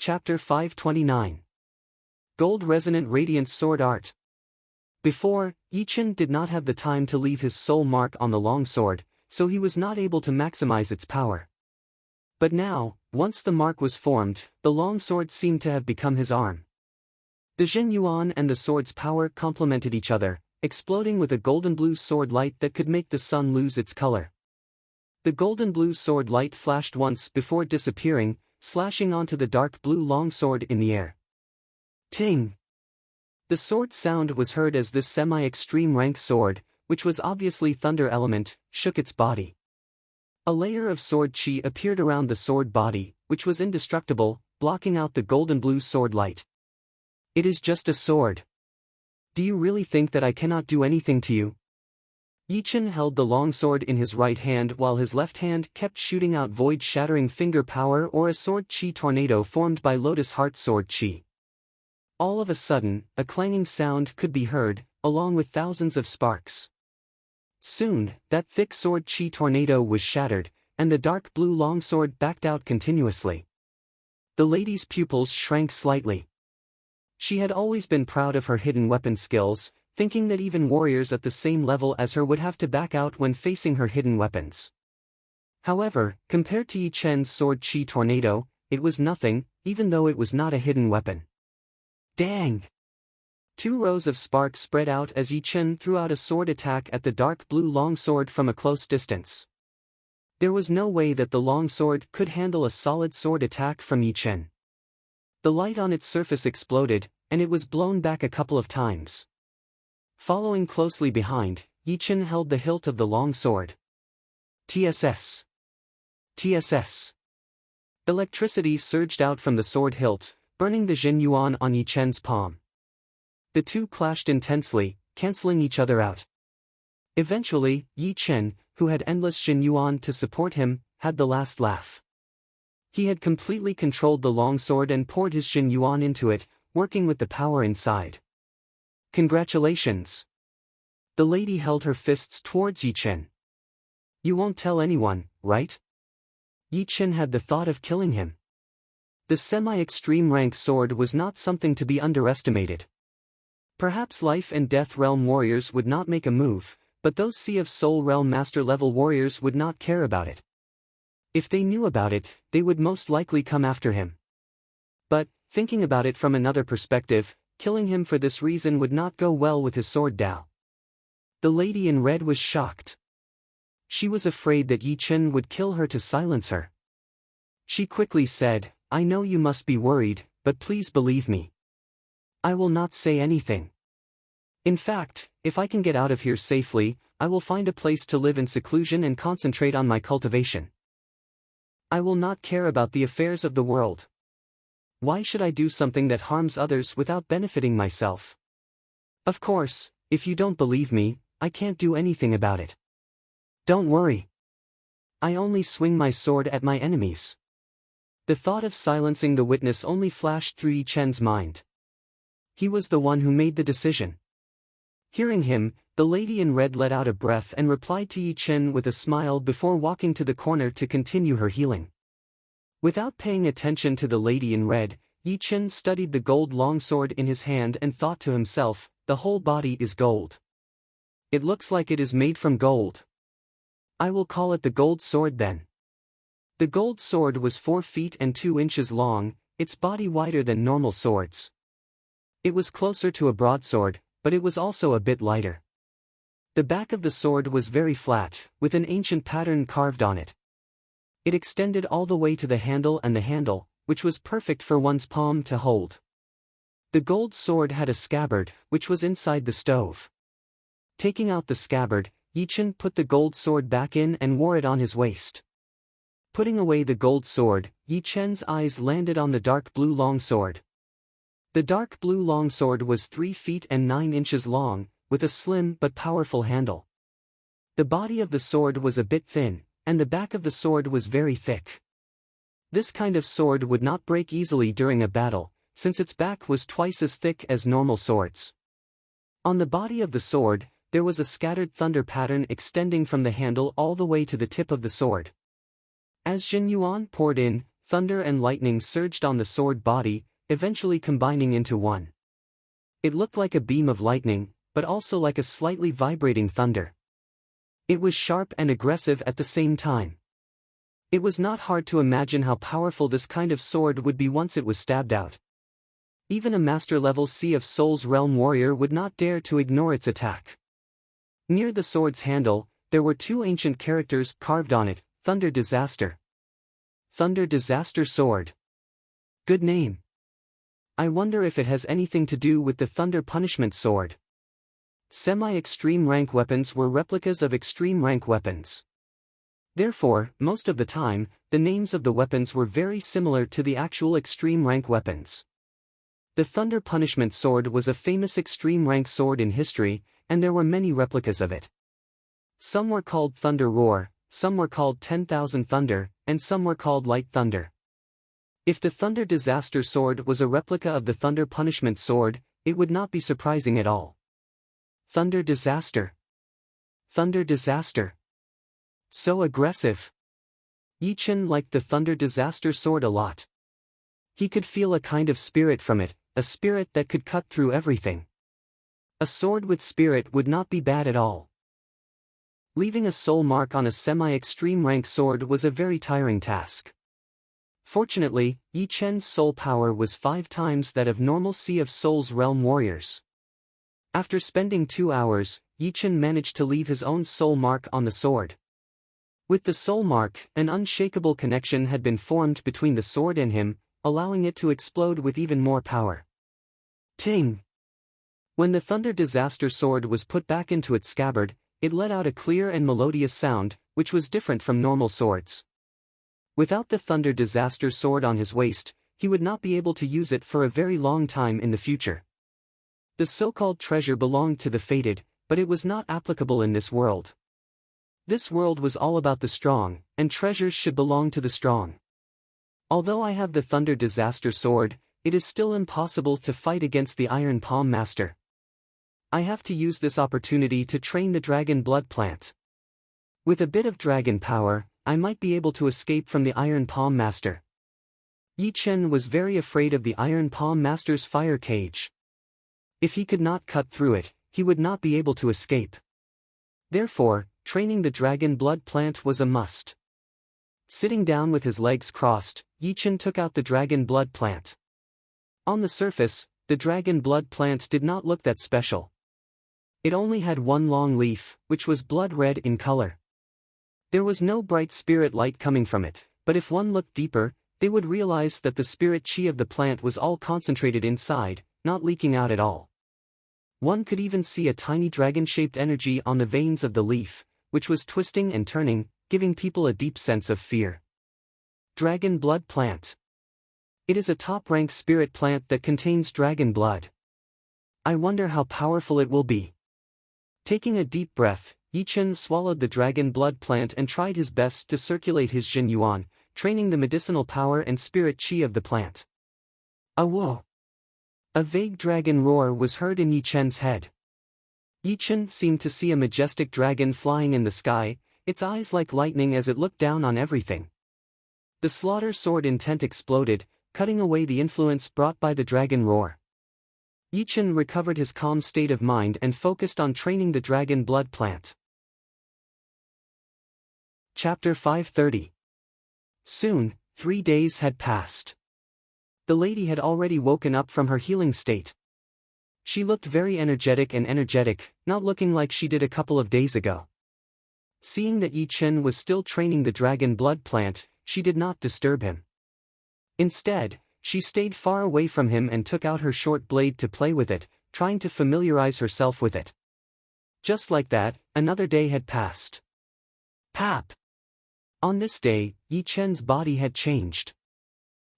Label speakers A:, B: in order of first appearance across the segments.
A: Chapter 529. Gold Resonant Radiance Sword Art. Before, Yichen did not have the time to leave his soul mark on the long sword, so he was not able to maximize its power. But now, once the mark was formed, the long sword seemed to have become his arm. The Jin Yuan and the sword's power complemented each other, exploding with a golden blue sword light that could make the sun lose its color. The golden blue sword light flashed once before disappearing, slashing onto the dark blue longsword in the air. Ting! The sword sound was heard as this semi-extreme rank sword, which was obviously thunder element, shook its body. A layer of sword chi appeared around the sword body, which was indestructible, blocking out the golden blue sword light. It is just a sword. Do you really think that I cannot do anything to you? Yichen held the longsword in his right hand while his left hand kept shooting out void-shattering finger power or a sword chi tornado formed by Lotus Heart sword chi. All of a sudden, a clanging sound could be heard, along with thousands of sparks. Soon, that thick sword chi tornado was shattered, and the dark blue longsword backed out continuously. The lady's pupils shrank slightly. She had always been proud of her hidden weapon skills, thinking that even warriors at the same level as her would have to back out when facing her hidden weapons. However, compared to Yichen's sword chi tornado, it was nothing, even though it was not a hidden weapon. Dang! 2 rows of sparks spread out as Yichen threw out a sword attack at the dark blue longsword from a close distance. There was no way that the longsword could handle a solid sword attack from Yichen. The light on its surface exploded, and it was blown back a couple of times. Following closely behind, Yichen held the hilt of the long sword. TSS. TSS. Electricity surged out from the sword hilt, burning the Jin Yuan on Yichen's palm. The two clashed intensely, canceling each other out. Eventually, Yichen, who had endless Jin Yuan to support him, had the last laugh. He had completely controlled the longsword and poured his Jin Yuan into it, working with the power inside. Congratulations! The lady held her fists towards Yichen. You won't tell anyone, right? Yichen had the thought of killing him. The semi-extreme rank sword was not something to be underestimated. Perhaps life and death realm warriors would not make a move, but those Sea of Soul realm master level warriors would not care about it. If they knew about it, they would most likely come after him. But, thinking about it from another perspective, killing him for this reason would not go well with his sword Dao. The lady in red was shocked. She was afraid that Yichen would kill her to silence her. She quickly said, I know you must be worried, but please believe me. I will not say anything. In fact, if I can get out of here safely, I will find a place to live in seclusion and concentrate on my cultivation. I will not care about the affairs of the world. Why should I do something that harms others without benefiting myself? Of course, if you don't believe me, I can't do anything about it. Don't worry. I only swing my sword at my enemies. The thought of silencing the witness only flashed through Yichen's mind. He was the one who made the decision. Hearing him, the lady in red let out a breath and replied to Yichen with a smile before walking to the corner to continue her healing. Without paying attention to the lady in red, Yichen studied the gold longsword in his hand and thought to himself, the whole body is gold. It looks like it is made from gold. I will call it the gold sword then. The gold sword was 4 feet and 2 inches long, its body wider than normal swords. It was closer to a broadsword, but it was also a bit lighter. The back of the sword was very flat, with an ancient pattern carved on it. It extended all the way to the handle, which was perfect for one's palm to hold. The gold sword had a scabbard, which was inside the stove. Taking out the scabbard, Yichen put the gold sword back in and wore it on his waist. Putting away the gold sword, Yichen's eyes landed on the dark blue longsword. The dark blue longsword was 3 feet and 9 inches long, with a slim but powerful handle. The body of the sword was a bit thin, and the back of the sword was very thick. This kind of sword would not break easily during a battle, since its back was twice as thick as normal swords. On the body of the sword, there was a scattered thunder pattern extending from the handle all the way to the tip of the sword. As Jin Yuan poured in, thunder and lightning surged on the sword body, eventually combining into one. It looked like a beam of lightning, but also like a slightly vibrating thunder. It was sharp and aggressive at the same time. It was not hard to imagine how powerful this kind of sword would be once it was stabbed out. Even a master-level Sea of Souls realm warrior would not dare to ignore its attack. Near the sword's handle, there were two ancient characters carved on it: Thunder Disaster. Thunder Disaster Sword. Good name. I wonder if it has anything to do with the Thunder Punishment Sword. Semi-extreme rank weapons were replicas of extreme rank weapons. Therefore, most of the time, the names of the weapons were very similar to the actual extreme rank weapons. The Thunder Punishment Sword was a famous extreme rank sword in history, and there were many replicas of it. Some were called Thunder Roar, some were called 10,000 Thunder, and some were called Light Thunder. If the Thunder Disaster Sword was a replica of the Thunder Punishment Sword, it would not be surprising at all. Thunder Disaster. Thunder Disaster. So aggressive. Yi Chen liked the Thunder Disaster Sword a lot. He could feel a kind of spirit from it, a spirit that could cut through everything. A sword with spirit would not be bad at all. Leaving a soul mark on a semi-extreme rank sword was a very tiring task. Fortunately, Yi Chen's soul power was 5 times that of normal Sea of Souls realm warriors. After spending 2 hours, Yi Chen managed to leave his own soul mark on the sword. With the soul mark, an unshakable connection had been formed between the sword and him, allowing it to explode with even more power. Ting! When the Thunder Disaster Sword was put back into its scabbard, it let out a clear and melodious sound, which was different from normal swords. Without the Thunder Disaster Sword on his waist, he would not be able to use it for a very long time in the future. The so-called treasure belonged to the fated, but it was not applicable in this world. This world was all about the strong, and treasures should belong to the strong. Although I have the Thunder Disaster Sword, it is still impossible to fight against the Iron Palm Master. I have to use this opportunity to train the Dragon Blood Plant. With a bit of dragon power, I might be able to escape from the Iron Palm Master. Yi Chen was very afraid of the Iron Palm Master's fire cage. If he could not cut through it, he would not be able to escape. Therefore, training the Dragon Blood Plant was a must. Sitting down with his legs crossed, Yi Chen took out the Dragon Blood Plant. On the surface, the Dragon Blood Plant did not look that special. It only had one long leaf, which was blood red in color. There was no bright spirit light coming from it, but if one looked deeper, they would realize that the spirit chi of the plant was all concentrated inside, not leaking out at all. One could even see a tiny dragon-shaped energy on the veins of the leaf, which was twisting and turning, giving people a deep sense of fear. Dragon Blood Plant. It is a top-rank spirit plant that contains dragon blood. I wonder how powerful it will be. Taking a deep breath, Yi Chen swallowed the Dragon Blood Plant and tried his best to circulate his Jin Yuan, training the medicinal power and spirit chi of the plant. Awo! A vague dragon roar was heard in Yi Chen's head. Yi Chen seemed to see a majestic dragon flying in the sky, its eyes like lightning as it looked down on everything. The slaughter sword intent exploded, cutting away the influence brought by the dragon roar. Yi Chen recovered his calm state of mind and focused on training the Dragon Blood Plant. Chapter 530. Soon, 3 days had passed. The lady had already woken up from her healing state. She looked very energetic, not looking like she did a couple of days ago. Seeing that Yi Chen was still training the Dragon Blood Plant, she did not disturb him. Instead, she stayed far away from him and took out her short blade to play with it, trying to familiarize herself with it. Just like that, another day had passed. Pap! On this day, Yi Chen's body had changed.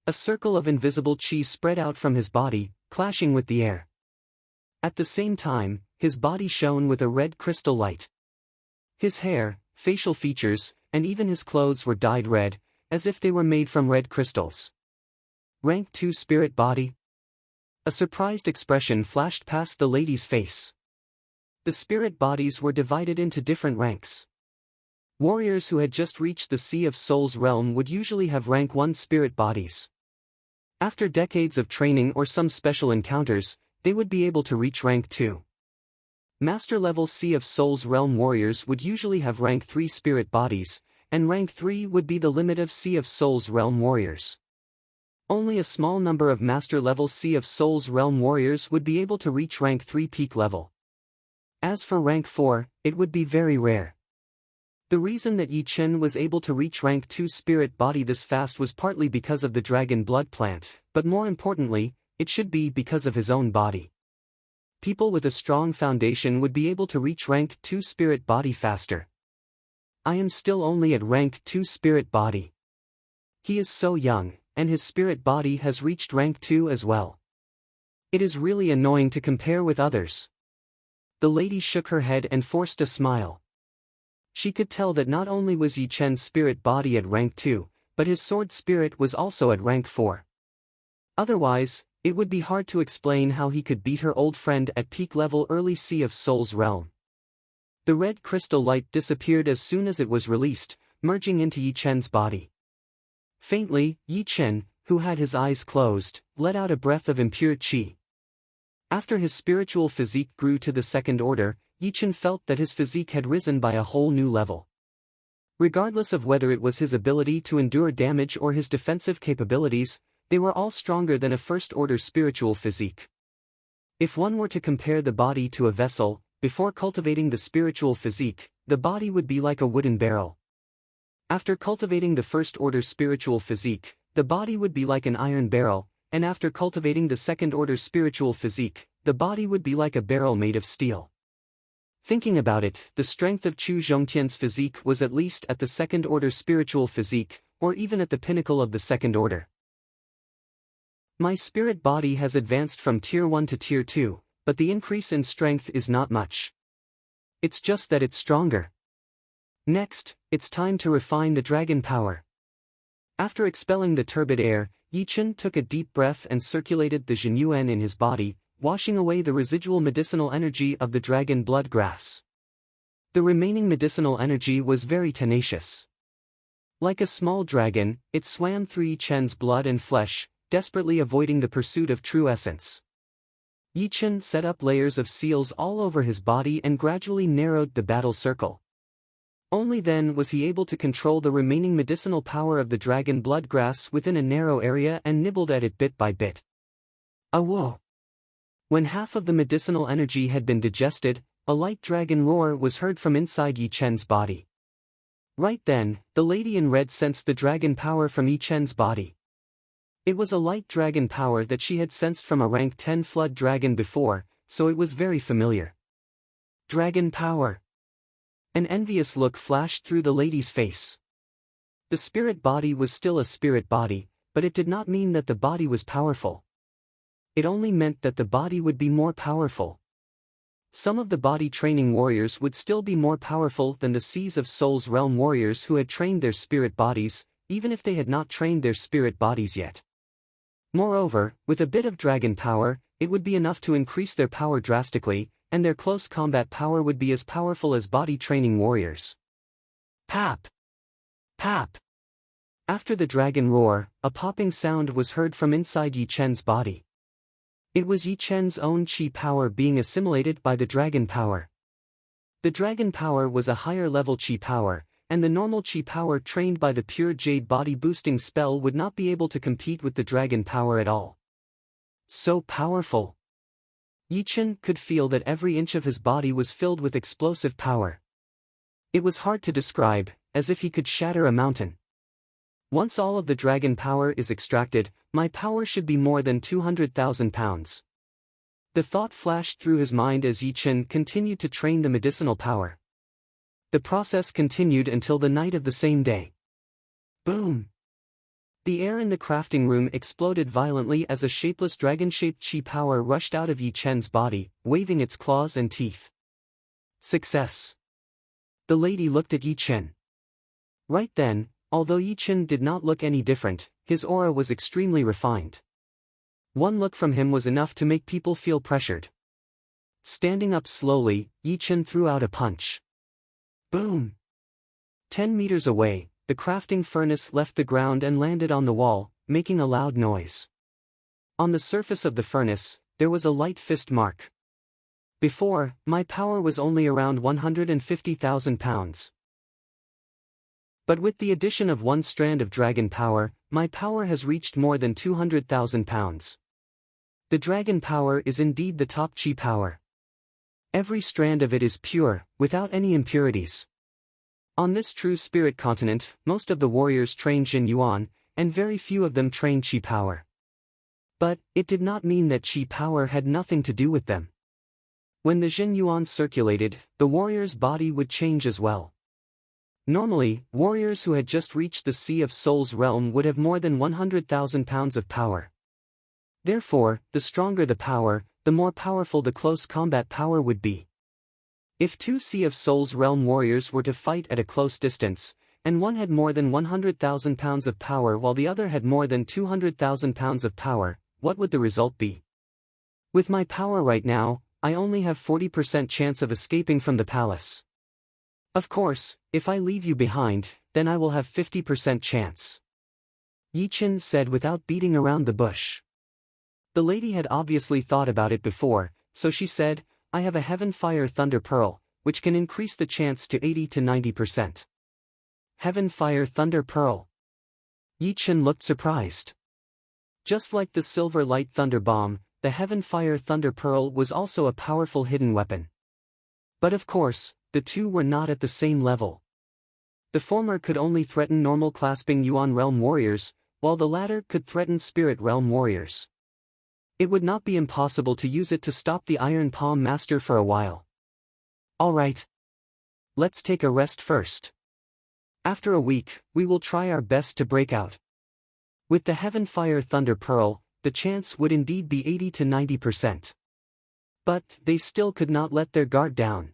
A: A circle of invisible chi spread out from his body, clashing with the air. At the same time, his body shone with a red crystal light. His hair, facial features, and even his clothes were dyed red, as if they were made from red crystals. Rank 2 Spirit Body. A surprised expression flashed past the lady's face. The spirit bodies were divided into different ranks. Warriors who had just reached the Sea of Souls realm would usually have rank 1 spirit bodies. After decades of training or some special encounters, they would be able to reach rank 2. Master-level Sea of Souls realm warriors would usually have rank 3 spirit bodies, and rank 3 would be the limit of Sea of Souls realm warriors. Only a small number of Master-level Sea of Souls realm warriors would be able to reach rank 3 peak level. As for rank 4, it would be very rare. The reason that Yi Chen was able to reach rank 2 spirit body this fast was partly because of the dragon blood plant, but more importantly, it should be because of his own body. People with a strong foundation would be able to reach rank 2 spirit body faster. I am still only at rank 2 spirit body. He is so young, and his spirit body has reached rank 2 as well. It is really annoying to compare with others. The lady shook her head and forced a smile. She could tell that not only was Yi Chen's spirit body at rank 2, but his sword spirit was also at rank 4. Otherwise, it would be hard to explain how he could beat her old friend at peak level early Sea of Souls realm. The red crystal light disappeared as soon as it was released, merging into Yi Chen's body. Faintly, Yi Chen, who had his eyes closed, let out a breath of impure qi. After his spiritual physique grew to the second order, Yi Chen felt that his physique had risen by a whole new level. Regardless of whether it was his ability to endure damage or his defensive capabilities, they were all stronger than a first-order spiritual physique. If one were to compare the body to a vessel, before cultivating the spiritual physique, the body would be like a wooden barrel. After cultivating the first-order spiritual physique, the body would be like an iron barrel, and after cultivating the second-order spiritual physique, the body would be like a barrel made of steel. Thinking about it, the strength of Chu Zhongtian's physique was at least at the second-order spiritual physique, or even at the pinnacle of the second order. My spirit body has advanced from Tier 1 to Tier 2, but the increase in strength is not much. It's just that it's stronger. Next, it's time to refine the dragon power. After expelling the turbid air, Yi Chen took a deep breath and circulated the Zhenyuan in his body, washing away the residual medicinal energy of the dragon blood grass. The remaining medicinal energy was very tenacious. Like a small dragon, it swam through Yi Chen's blood and flesh, desperately avoiding the pursuit of true essence. Yi Chen set up layers of seals all over his body and gradually narrowed the battle circle. Only then was he able to control the remaining medicinal power of the dragon blood grass within a narrow area and nibbled at it bit by bit. Whoa! When half of the medicinal energy had been digested, a light dragon roar was heard from inside Yi Chen's body. Right then, the lady in red sensed the dragon power from Yi Chen's body. It was a light dragon power that she had sensed from a rank 10 flood dragon before, so it was very familiar. Dragon power! An envious look flashed through the lady's face. The spirit body was still a spirit body, but it did not mean that the body was powerful. It only meant that the body would be more powerful. Some of the body training warriors would still be more powerful than the Seas of Souls realm warriors who had trained their spirit bodies, even if they had not trained their spirit bodies yet. Moreover, with a bit of dragon power, it would be enough to increase their power drastically, and their close combat power would be as powerful as body training warriors. Pap! Pap! After the dragon roar, a popping sound was heard from inside Yi Chen's body. It was Yi Chen's own qi power being assimilated by the dragon power. The dragon power was a higher level qi power, and the normal qi power trained by the pure jade body boosting spell would not be able to compete with the dragon power at all. So powerful! Yi Chen could feel that every inch of his body was filled with explosive power. It was hard to describe, as if he could shatter a mountain. Once all of the dragon power is extracted, my power should be more than 200,000 pounds. The thought flashed through his mind as Yi Chen continued to train the medicinal power. The process continued until the night of the same day. Boom! The air in the crafting room exploded violently as a shapeless dragon-shaped qi power rushed out of Yi Chen's body, waving its claws and teeth. Success! The lady looked at Yi Chen. Right then, although Yi Chen did not look any different, his aura was extremely refined. One look from him was enough to make people feel pressured. Standing up slowly, Yi Chen threw out a punch. Boom! 10 meters away, the crafting furnace left the ground and landed on the wall, making a loud noise. On the surface of the furnace, there was a light fist mark. Before, my power was only around 150,000 pounds. But with the addition of one strand of dragon power, my power has reached more than 200,000 pounds. The dragon power is indeed the top chi power. Every strand of it is pure, without any impurities. On this true spirit continent, most of the warriors train Jin Yuan, and very few of them train chi power. But, it did not mean that chi power had nothing to do with them. When the Jin Yuan circulated, the warrior's body would change as well. Normally, warriors who had just reached the Sea of Souls realm would have more than 100,000 pounds of power. Therefore, the stronger the power, the more powerful the close combat power would be. If two Sea of Souls realm warriors were to fight at a close distance, and one had more than 100,000 pounds of power while the other had more than 200,000 pounds of power, what would the result be? With my power right now, I only have 40% chance of escaping from the palace. Of course, if I leave you behind, then I will have 50% chance. Yi Chen said without beating around the bush. The lady had obviously thought about it before, so she said, I have a Heaven Fire Thunder Pearl, which can increase the chance to 80 to 90%. Heaven Fire Thunder Pearl. Yi Chen looked surprised. Just like the Silver Light Thunder Bomb, the Heaven Fire Thunder Pearl was also a powerful hidden weapon. But of course, the two were not at the same level. The former could only threaten normal clasping Yuan Realm warriors, while the latter could threaten Spirit Realm warriors. It would not be impossible to use it to stop the Iron Palm Master for a while. Alright. Let's take a rest first. After a week, we will try our best to break out. With the Heaven Fire Thunder Pearl, the chance would indeed be 80 to 90%. But, they still could not let their guard down.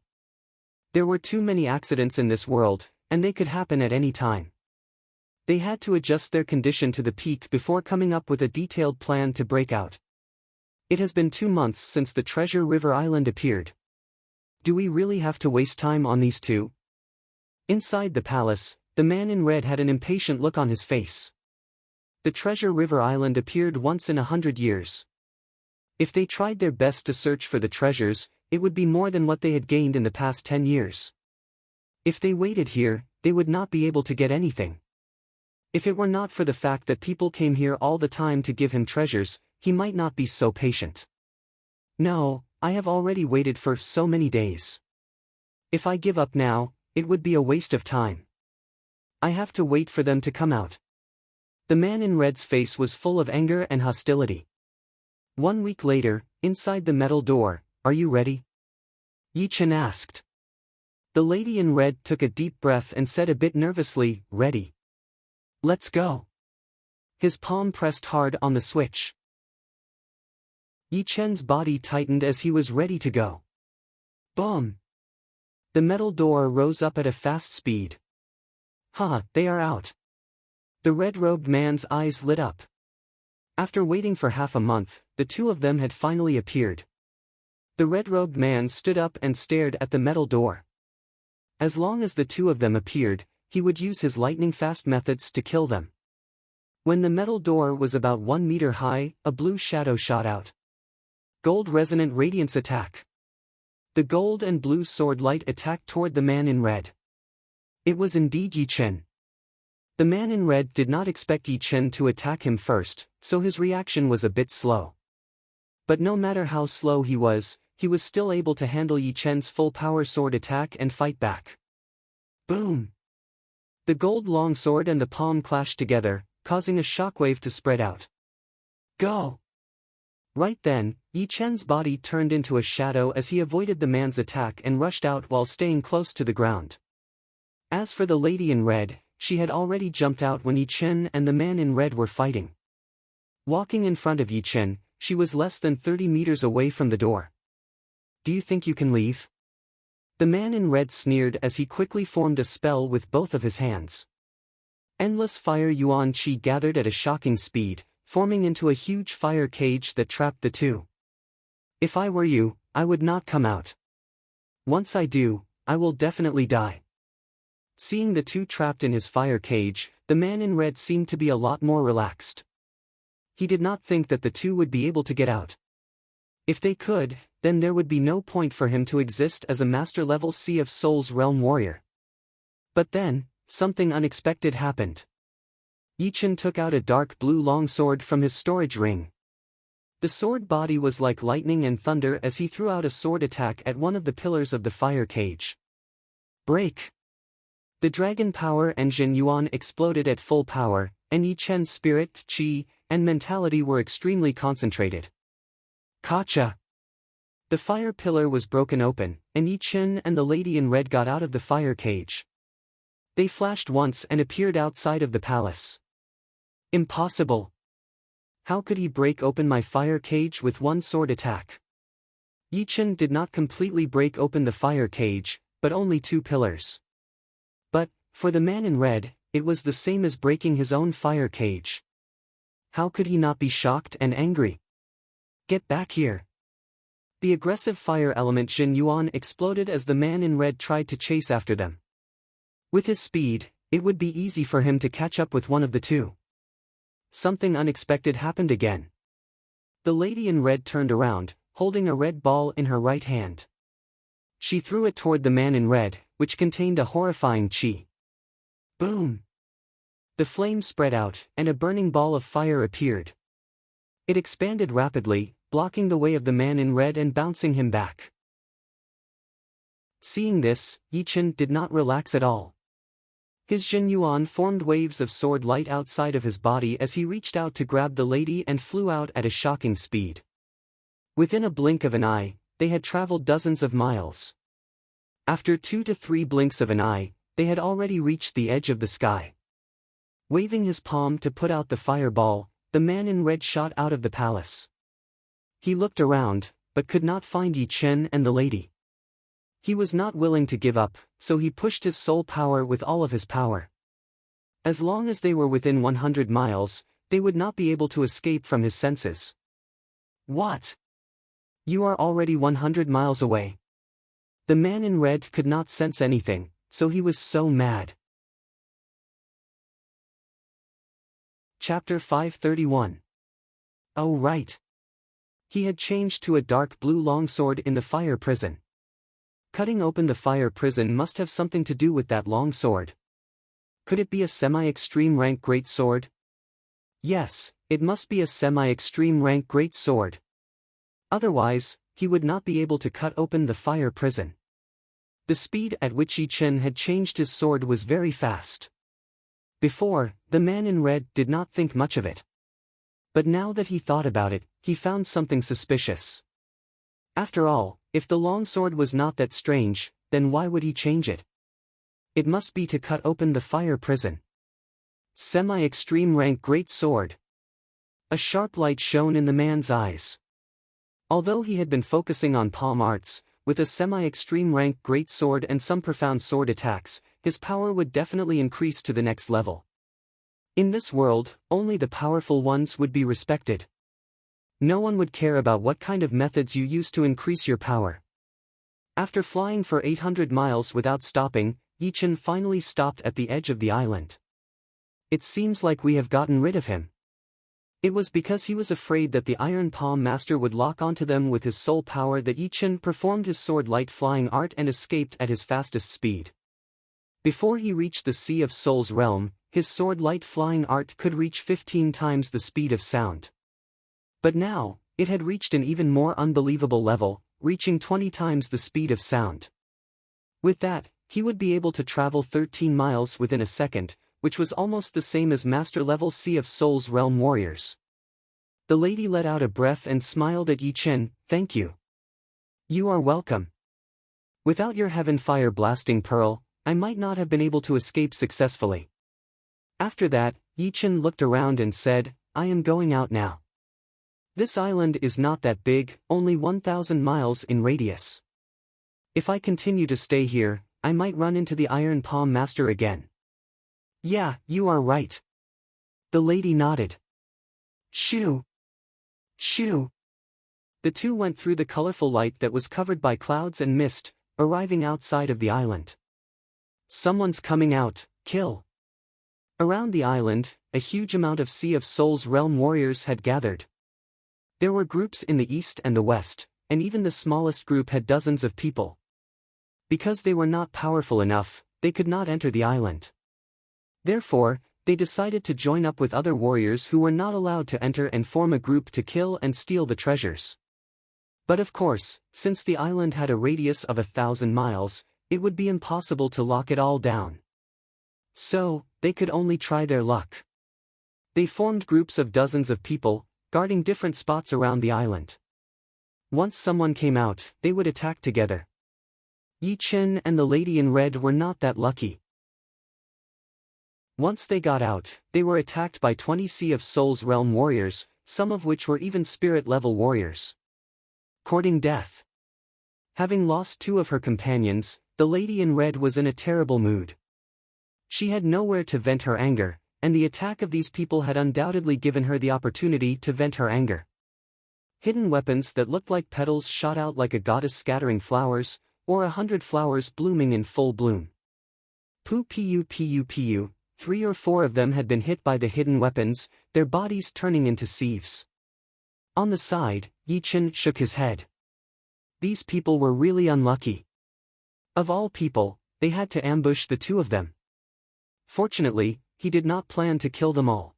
A: There were too many accidents in this world, and they could happen at any time. They had to adjust their condition to the peak before coming up with a detailed plan to break out. It has been 2 months since the Treasure River Island appeared. Do we really have to waste time on these two? Inside the palace, the man in red had an impatient look on his face. The Treasure River Island appeared once in 100 years. If they tried their best to search for the treasures, it would be more than what they had gained in the past 10 years. If they waited here, they would not be able to get anything. If it were not for the fact that people came here all the time to give him treasures, he might not be so patient. No, I have already waited for so many days. If I give up now, it would be a waste of time. I have to wait for them to come out. The man in red's face was full of anger and hostility. 1 week later, inside the metal door, are you ready? Yi Chen asked. The lady in red took a deep breath and said a bit nervously, ready. Let's go. His palm pressed hard on the switch. Yi Chen's body tightened as he was ready to go. Boom! The metal door rose up at a fast speed. Haha, they are out. The red-robed man's eyes lit up. After waiting for half a month, the two of them had finally appeared. The red-robed man stood up and stared at the metal door. As long as the two of them appeared, he would use his lightning-fast methods to kill them. When the metal door was about 1 meter high, a blue shadow shot out. Gold Resonant Radiance Attack. The gold and blue sword light attacked toward the man in red. It was indeed Yi Chen. The man in red did not expect Yi Chen to attack him first, so his reaction was a bit slow. But no matter how slow he was still able to handle Yi Chen's full-power sword attack and fight back. Boom! The gold longsword and the palm clashed together, causing a shockwave to spread out. Go! Right then, Yi Chen's body turned into a shadow as he avoided the man's attack and rushed out while staying close to the ground. As for the lady in red, she had already jumped out when Yi Chen and the man in red were fighting. Walking in front of Yi Chen, she was less than 30 meters away from the door. Do you think you can leave? The man in red sneered as he quickly formed a spell with both of his hands. Endless fire yuan qi gathered at a shocking speed, forming into a huge fire cage that trapped the two. If I were you, I would not come out. Once I do, I will definitely die. Seeing the two trapped in his fire cage, the man in red seemed to be a lot more relaxed. He did not think that the two would be able to get out. If they could, then there would be no point for him to exist as a master-level Sea of Souls realm warrior. But then, something unexpected happened. Yichen took out a dark blue longsword from his storage ring. The sword body was like lightning and thunder as he threw out a sword attack at one of the pillars of the fire cage. Break! The dragon power and Jin Yuan exploded at full power, and Yichen's spirit, chi, and mentality were extremely concentrated. Kacha! The fire pillar was broken open, and Yichen and the lady in red got out of the fire cage. They flashed once and appeared outside of the palace. Impossible! How could he break open my fire cage with one sword attack? Yichen did not completely break open the fire cage, but only two pillars. But, for the man in red, it was the same as breaking his own fire cage. How could he not be shocked and angry? Get back here! The aggressive fire element Jin Yuan exploded as the man in red tried to chase after them. With his speed, it would be easy for him to catch up with one of the two. Something unexpected happened again. The lady in red turned around, holding a red ball in her right hand. She threw it toward the man in red, which contained a horrifying chi. Boom! The flame spread out, and a burning ball of fire appeared. It expanded rapidly, blocking the way of the man in red and bouncing him back. Seeing this, Yichen did not relax at all. His Jin Yuan formed waves of sword light outside of his body as he reached out to grab the lady and flew out at a shocking speed. Within a blink of an eye, they had traveled dozens of miles. After 2 to 3 blinks of an eye, they had already reached the edge of the sky. Waving his palm to put out the fireball, the man in red shot out of the palace. He looked around, but could not find Yichen and the lady. He was not willing to give up, so he pushed his soul power with all of his power. As long as they were within 100 miles, they would not be able to escape from his senses. What? You are already 100 miles away. The man in red could not sense anything, so he was so mad. Chapter 531. Oh right. He had changed to a dark blue longsword in the fire prison. Cutting open the fire prison must have something to do with that long sword. Could it be a semi-extreme rank great sword? Yes, it must be a semi-extreme rank great sword. Otherwise, he would not be able to cut open the fire prison. The speed at which Yichen had changed his sword was very fast. Before, the man in red did not think much of it. But now that he thought about it, he found something suspicious. After all, if the longsword was not that strange, then why would he change it? It must be to cut open the fire prison. Semi-extreme rank great sword. A sharp light shone in the man's eyes. Although he had been focusing on palm arts, with a semi-extreme rank great sword and some profound sword attacks, his power would definitely increase to the next level. In this world, only the powerful ones would be respected. No one would care about what kind of methods you use to increase your power. After flying for 800 miles without stopping, Yichen finally stopped at the edge of the island. It seems like we have gotten rid of him. It was because he was afraid that the Iron Palm Master would lock onto them with his soul power that Yichen performed his sword light flying art and escaped at his fastest speed. Before he reached the Sea of Souls realm, his sword light flying art could reach 15 times the speed of sound. But now, it had reached an even more unbelievable level, reaching 20 times the speed of sound. With that, he would be able to travel 13 miles within a second, which was almost the same as master-level Sea of Souls realm warriors. The lady let out a breath and smiled at Yichen. Thank you. You are welcome. Without your heaven fire blasting pearl, I might not have been able to escape successfully. After that, Yichen looked around and said, I am going out now. This island is not that big, only 1,000 miles in radius. If I continue to stay here, I might run into the Iron Palm Master again. Yeah, you are right. The lady nodded. Shoo! Shoo! The two went through the colorful light that was covered by clouds and mist, arriving outside of the island. Someone's coming out, kill. Around the island, a huge amount of Sea of Souls realm warriors had gathered. There were groups in the east and the west, and even the smallest group had dozens of people. Because they were not powerful enough, they could not enter the island. Therefore, they decided to join up with other warriors who were not allowed to enter and form a group to kill and steal the treasures. But of course, since the island had a radius of 1,000 miles, it would be impossible to lock it all down. So, they could only try their luck. They formed groups of dozens of people, guarding different spots around the island. Once someone came out, they would attack together. Yi Chen and the lady in red were not that lucky. Once they got out, they were attacked by 20 Sea of Souls realm warriors, some of which were even spirit-level warriors. Courting death. Having lost 2 of her companions, the lady in red was in a terrible mood. She had nowhere to vent her anger, and the attack of these people had undoubtedly given her the opportunity to vent her anger. Hidden weapons that looked like petals shot out like a goddess scattering flowers, or 100 flowers blooming in full bloom. Pu. 3 or 4 of them had been hit by the hidden weapons, their bodies turning into sieves. On the side, Yi Chen shook his head. These people were really unlucky. Of all people, they had to ambush the 2 of them. Fortunately, he did not plan to kill them all.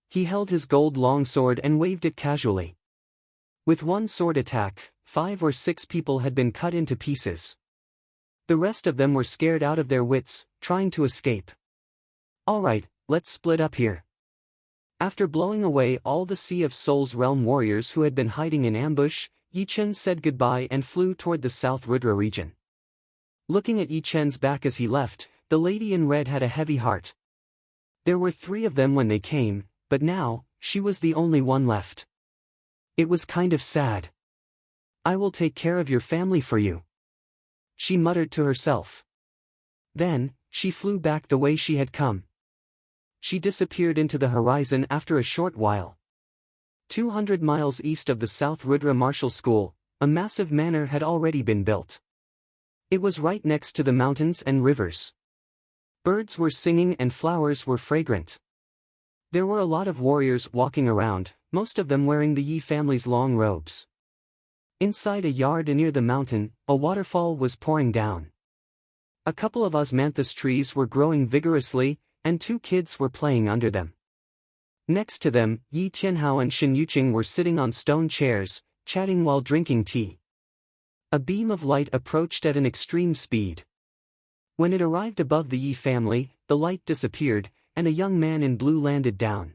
A: He held his gold longsword and waved it casually. With one sword attack, 5 or 6 people had been cut into pieces. The rest of them were scared out of their wits, trying to escape. Alright, let's split up here. After blowing away all the Sea of Souls realm warriors who had been hiding in ambush, Yi Chen said goodbye and flew toward the South Rudra region. Looking at Yi Chen's back as he left, the lady in red had a heavy heart. There were 3 of them when they came, but now, she was the only one left. It was kind of sad. I will take care of your family for you, she muttered to herself. Then, she flew back the way she had come. She disappeared into the horizon after a short while. 200 miles east of the South Rudra Martial School, a massive manor had already been built. It was right next to the mountains and rivers. Birds were singing and flowers were fragrant. There were a lot of warriors walking around, most of them wearing the Yi family's long robes. Inside a yard near the mountain, a waterfall was pouring down. A couple of osmanthus trees were growing vigorously, and 2 kids were playing under them. Next to them, Yi Tianhao and Shen Yuqing were sitting on stone chairs, chatting while drinking tea. A beam of light approached at an extreme speed. When it arrived above the Yi family, the light disappeared, and a young man in blue landed down.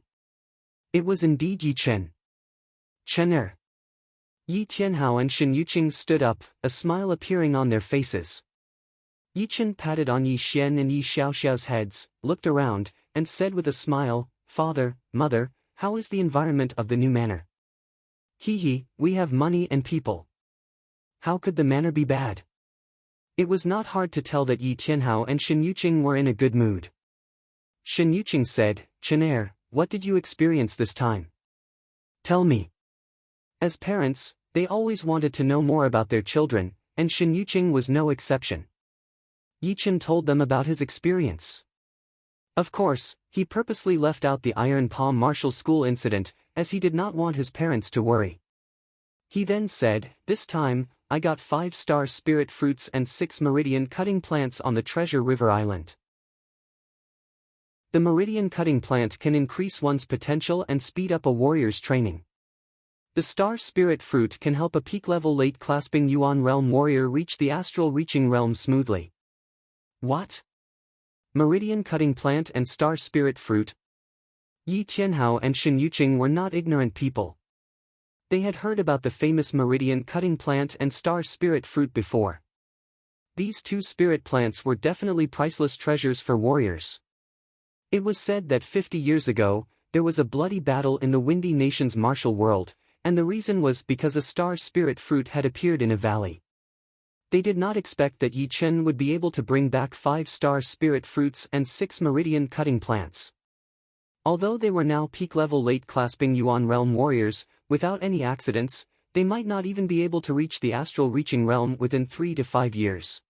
A: It was indeed Yi Chen. Chener. Yi Tianhao and Shen Yuqing stood up, a smile appearing on their faces. Yi Chen patted on Yi Xian and Yi Xiaoxiao's heads, looked around, and said with a smile, "Father, Mother, how is the environment of the new manor?" "Hee, we have money and people. How could the manor be bad?" It was not hard to tell that Yi Tianhao and Shen Yuqing were in a good mood. Shen Yuqing said, "Chener, what did you experience this time? Tell me." As parents, they always wanted to know more about their children, and Shen Yuqing was no exception. Yi Chen told them about his experience. Of course, he purposely left out the Iron Palm Martial School incident, as he did not want his parents to worry. He then said, "This time, I got 5-star spirit fruits and 6 meridian cutting plants on the Treasure River Island. The meridian cutting plant can increase one's potential and speed up a warrior's training. The star spirit fruit can help a peak-level late-clasping Yuan realm warrior reach the astral reaching realm smoothly." What? Meridian cutting plant and star spirit fruit? Yi Tianhao and Shen Yuqing were not ignorant people. They had heard about the famous meridian cutting plant and star spirit fruit before. These 2 spirit plants were definitely priceless treasures for warriors. It was said that 50 years ago, there was a bloody battle in the Windy Nation's martial world, and the reason was because a star spirit fruit had appeared in a valley. They did not expect that Yi Chen would be able to bring back 5-star spirit fruits and 6 meridian cutting plants. Although they were now peak-level late-clasping Yuan realm warriors, without any accidents, they might not even be able to reach the astral reaching realm within 3 to 5 years.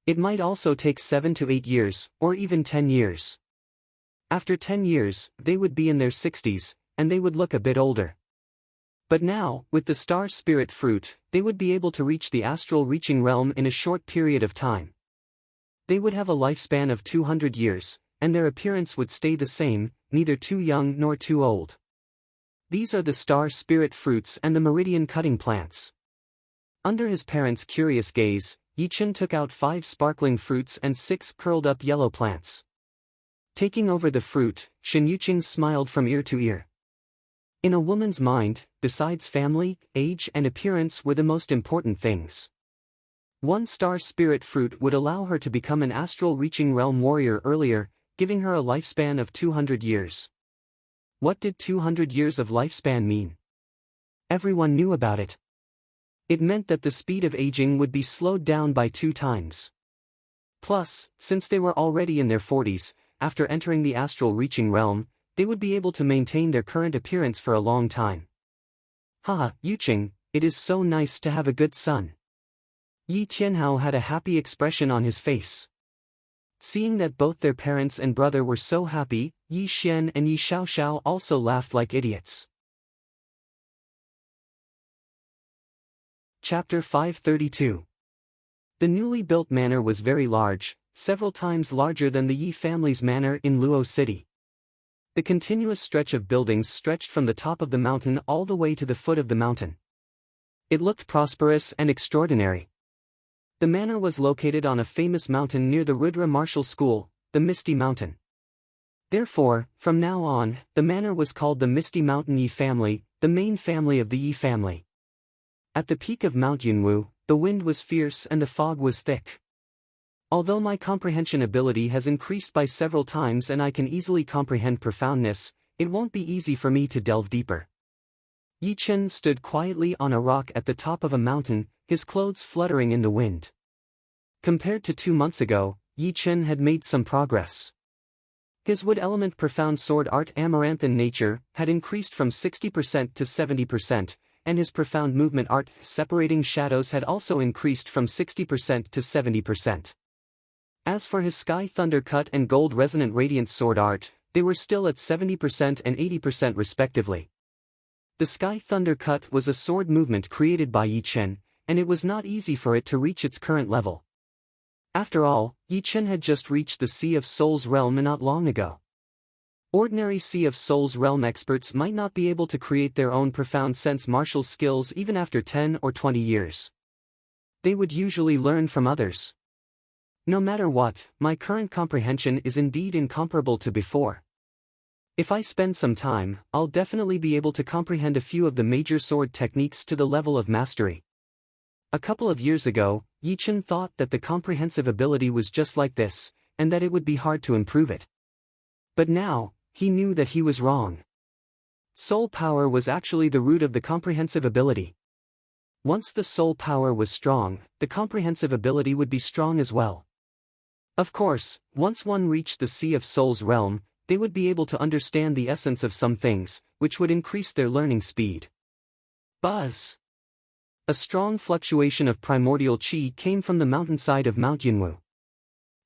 A: It might also take 7 to 8 years, or even 10 years. After 10 years, they would be in their 60s, and they would look a bit older. But now, with the star spirit fruit, they would be able to reach the astral reaching realm in a short period of time. They would have a lifespan of 200 years, and their appearance would stay the same, neither too young nor too old. These are the star spirit fruits and the meridian cutting plants. Under his parents' curious gaze, Yichen took out 5 sparkling fruits and 6 curled-up yellow plants. Taking over the fruit, Shen Yuqing smiled from ear to ear. In a woman's mind, besides family, age and appearance were the most important things. One star spirit fruit would allow her to become an astral reaching realm warrior earlier, giving her a lifespan of 200 years. What did 200 years of lifespan mean? Everyone knew about it. It meant that the speed of aging would be slowed down by 2 times. Plus, since they were already in their 40s, after entering the astral reaching realm, they would be able to maintain their current appearance for a long time. Haha, Yuqing, it is so nice to have a good son. Yi Tianhao had a happy expression on his face. Seeing that both their parents and brother were so happy, Yi Xian and Yi Xiaoxiao also laughed like idiots. Chapter 532. The newly built manor was very large, several times larger than the Yi family's manor in Luo City. The continuous stretch of buildings stretched from the top of the mountain all the way to the foot of the mountain. It looked prosperous and extraordinary. The manor was located on a famous mountain near the Rudra Martial School, the Misty Mountain. Therefore, from now on, the manor was called the Misty Mountain Yi family, the main family of the Yi family. At the peak of Mount Yunwu, the wind was fierce and the fog was thick. Although my comprehension ability has increased by several times and I can easily comprehend profoundness, it won't be easy for me to delve deeper. Yi Chen stood quietly on a rock at the top of a mountain, his clothes fluttering in the wind. Compared to 2 months ago, Yi Chen had made some progress. His wood element profound sword art amaranthan nature had increased from 60% to 70%, and his profound movement art separating shadows had also increased from 60% to 70%. As for his sky thunder cut and gold resonant radiance sword art, they were still at 70% and 80% respectively. The sky thunder cut was a sword movement created by Yi Chen, and it was not easy for it to reach its current level. After all, Yi Chen had just reached the Sea of Souls realm not long ago. Ordinary Sea of Souls realm experts might not be able to create their own profound sense martial skills even after 10 or 20 years. They would usually learn from others. No matter what, my current comprehension is indeed incomparable to before. If I spend some time, I'll definitely be able to comprehend a few of the major sword techniques to the level of mastery. A couple of years ago, Yi Chen thought that the comprehensive ability was just like this, and that it would be hard to improve it. But now, he knew that he was wrong. Soul power was actually the root of the comprehensive ability. Once the soul power was strong, the comprehensive ability would be strong as well. Of course, once one reached the Sea of Souls realm, they would be able to understand the essence of some things, which would increase their learning speed. Buzz! A strong fluctuation of primordial qi came from the mountainside of Mount Yunwu.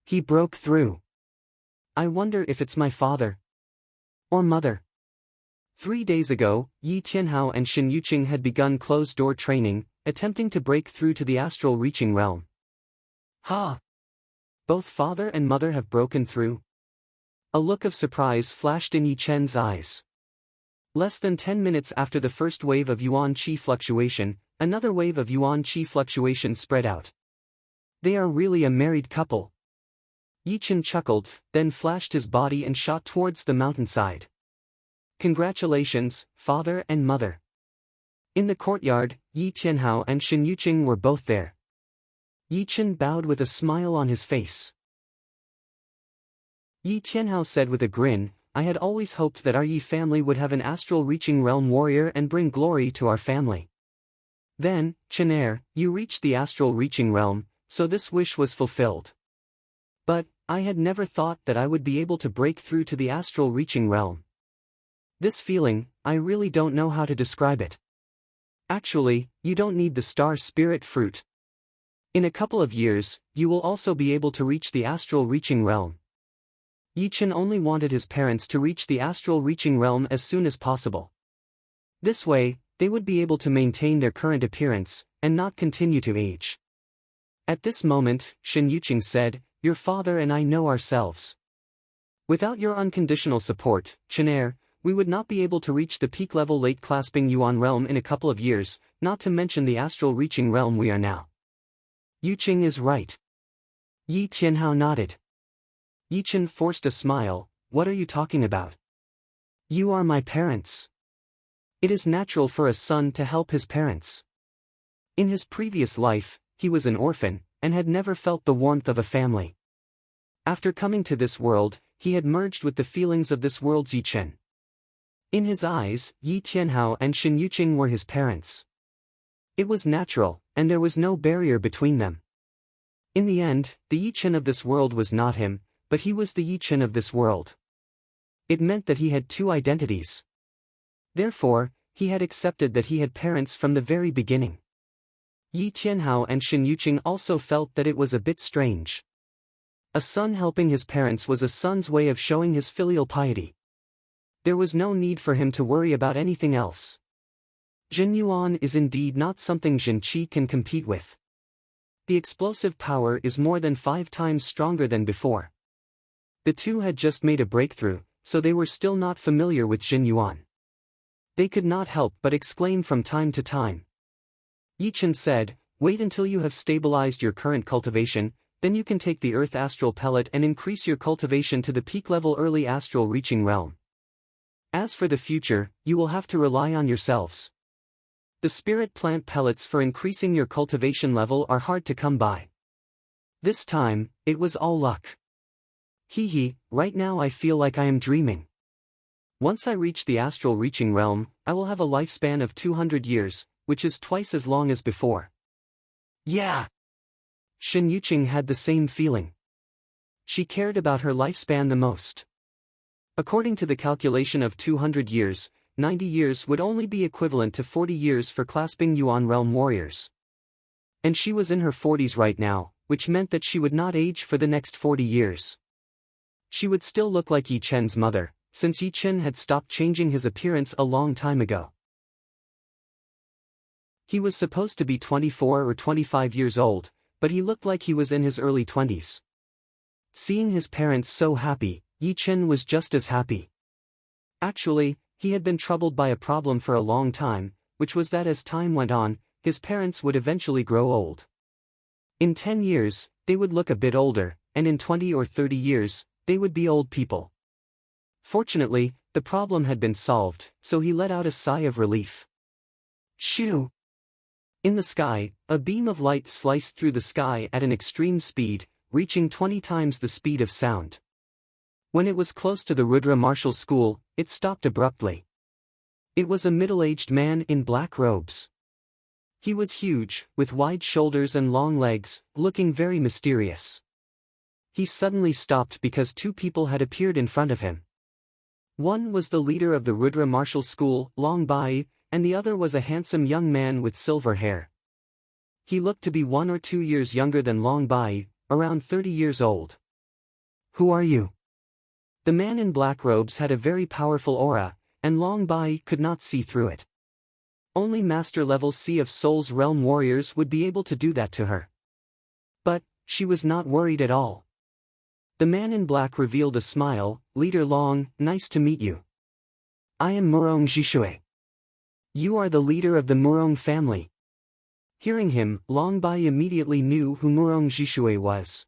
A: He broke through. I wonder if it's my father. Or mother. 3 days ago, Yi Tianhao and Shen Yuqing had begun closed-door training, attempting to break through to the astral reaching realm. Ha! Both father and mother have broken through? A look of surprise flashed in Yi Chen's eyes. Less than 10 minutes after the first wave of Yuan Qi fluctuation, another wave of Yuan Qi fluctuation spread out. They are really a married couple. Yi Chen chuckled, then flashed his body and shot towards the mountainside. Congratulations, father and mother. In the courtyard, Yi Tianhao and Shen Yuqing were both there. Yi Chen bowed with a smile on his face. Yi Tianhao said with a grin, I had always hoped that our Yi family would have an astral reaching realm warrior and bring glory to our family. Then, Chenair, you reached the astral reaching realm, so this wish was fulfilled. But, I had never thought that I would be able to break through to the astral reaching realm. This feeling, I really don't know how to describe it. Actually, you don't need the star spirit fruit. In a couple of years, you will also be able to reach the astral reaching realm. Yi Chen only wanted his parents to reach the astral reaching realm as soon as possible. This way, they would be able to maintain their current appearance, and not continue to age. At this moment, Shen Yuqing said, "Your father and I know ourselves. Without your unconditional support, Chenair, we would not be able to reach the peak level late clasping Yuan realm in a couple of years, not to mention the astral reaching realm we are now." Yuqing is right. Yi Tianhao nodded. Yi Chen forced a smile. "What are you talking about? You are my parents. It is natural for a son to help his parents." In his previous life, he was an orphan, and had never felt the warmth of a family. After coming to this world, he had merged with the feelings of this world's Yi Chen. In his eyes, Yi Tianhao and Shen Yuqing were his parents. It was natural, and there was no barrier between them. In the end, the Yi Chen of this world was not him, but he was the Yi Chen of this world. It meant that he had two identities. Therefore, he had accepted that he had parents from the very beginning. Yi Tianhao and Shen Yuqing also felt that it was a bit strange. A son helping his parents was a son's way of showing his filial piety. There was no need for him to worry about anything else. Jin Yuan is indeed not something Jin Qi can compete with. The explosive power is more than 5 times stronger than before. The two had just made a breakthrough, so they were still not familiar with Jin Yuan. They could not help but exclaim from time to time. Yi Chen said, "Wait until you have stabilized your current cultivation, then you can take the Earth Astral Pellet and increase your cultivation to the peak level early astral reaching realm. As for the future, you will have to rely on yourselves. The spirit plant pellets for increasing your cultivation level are hard to come by." This time, it was all luck. Hee, right now I feel like I am dreaming. Once I reach the astral reaching realm, I will have a lifespan of 200 years, which is twice as long as before. Yeah. Shen Yuqing had the same feeling. She cared about her lifespan the most. According to the calculation of 200 years, 90 years would only be equivalent to 40 years for clasping Yuan realm warriors. And she was in her 40s right now, which meant that she would not age for the next 40 years. She would still look like Yi Chen's mother, since Yi Chen had stopped changing his appearance a long time ago. He was supposed to be 24 or 25 years old, but he looked like he was in his early 20s. Seeing his parents so happy, Yi Chen was just as happy. Actually, he had been troubled by a problem for a long time, which was that as time went on, his parents would eventually grow old. In 10 years, they would look a bit older, and in 20 or 30 years, they would be old people. Fortunately, the problem had been solved, so he let out a sigh of relief. Shoo! In the sky, a beam of light sliced through the sky at an extreme speed, reaching 20 times the speed of sound. When it was close to the Rudra Martial School, it stopped abruptly. It was a middle-aged man in black robes. He was huge, with wide shoulders and long legs, looking very mysterious. He suddenly stopped because 2 people had appeared in front of him. One was the leader of the Rudra Martial School, Long Bai, and the other was a handsome young man with silver hair. He looked to be 1 or 2 years younger than Long Bai, around 30 years old. "Who are you?" The man in black robes had a very powerful aura, and Long Bai could not see through it. Only master-level Sea of Souls realm warriors would be able to do that to her. But she was not worried at all. The man in black revealed a smile. "Leader Long, nice to meet you. I am Murong Jishui. You are the leader of the Murong family." Hearing him, Long Bai immediately knew who Murong Jishui was.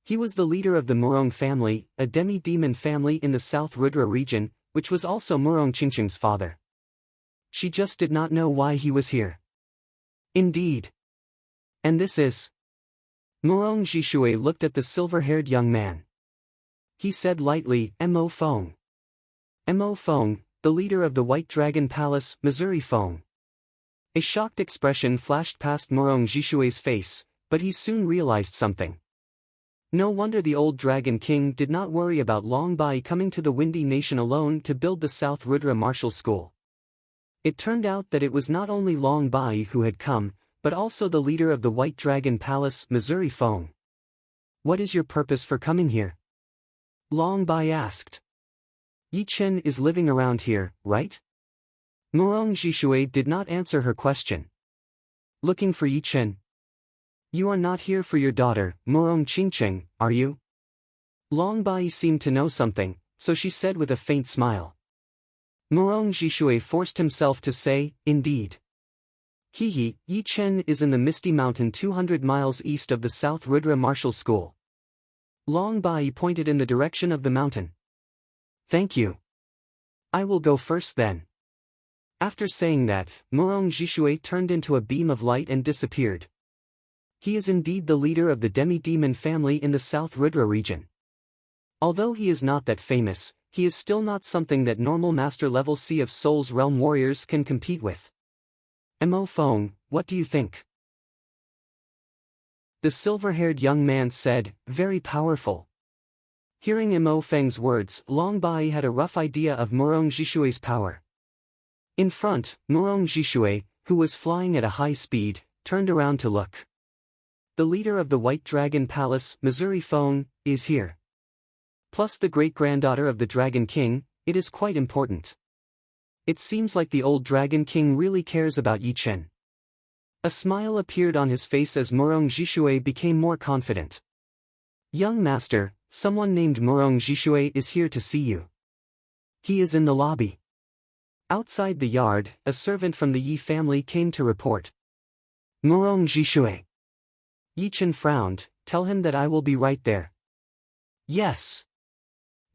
A: He was the leader of the Murong family, a demi-demon family in the South Rudra region, which was also Murong Qingqing's father. She just did not know why he was here. Indeed. And this is... Murong Jishui looked at the silver-haired young man. He said lightly, "Mo Feng." Mo Feng, the leader of the White Dragon Palace, Missouri Feng. A shocked expression flashed past Murong Jishui's face, but he soon realized something. No wonder the old Dragon King did not worry about Long Bai coming to the Windy Nation alone to build the South Rudra Martial School. It turned out that it was not only Long Bai who had come, but also the leader of the White Dragon Palace, Missouri Feng. What is your purpose for coming here? Long Bai asked. Yi Chen is living around here, right? Murong Jishui did not answer her question. Looking for Yi Chen? You are not here for your daughter, Murong Qingcheng, are you? Long Bai seemed to know something, so she said with a faint smile. Murong Jishui forced himself to say, indeed. Yi Chen is in the Misty Mountain 200 miles east of the South Rudra Martial School. Long Bai pointed in the direction of the mountain. Thank you. I will go first then. After saying that, Murong Jishui turned into a beam of light and disappeared. He is indeed the leader of the demi-demon family in the South Rudra region. Although he is not that famous, he is still not something that normal master-level Sea of Souls realm warriors can compete with. Mo Feng, what do you think? The silver-haired young man said, very powerful. Hearing Mo Feng's words, Long Bai had a rough idea of Murong Jishui's power. In front, Murong Jishui, who was flying at a high speed, turned around to look. The leader of the White Dragon Palace, Missouri Feng, is here. Plus the great-granddaughter of the Dragon King, it is quite important. It seems like the old Dragon King really cares about Yi Chen. A smile appeared on his face as Murong Jishui became more confident. Young master, someone named Murong Jishui is here to see you. He is in the lobby. Outside the yard, a servant from the Yi family came to report. Murong Jishui. Yi Chen frowned, tell him that I will be right there. Yes.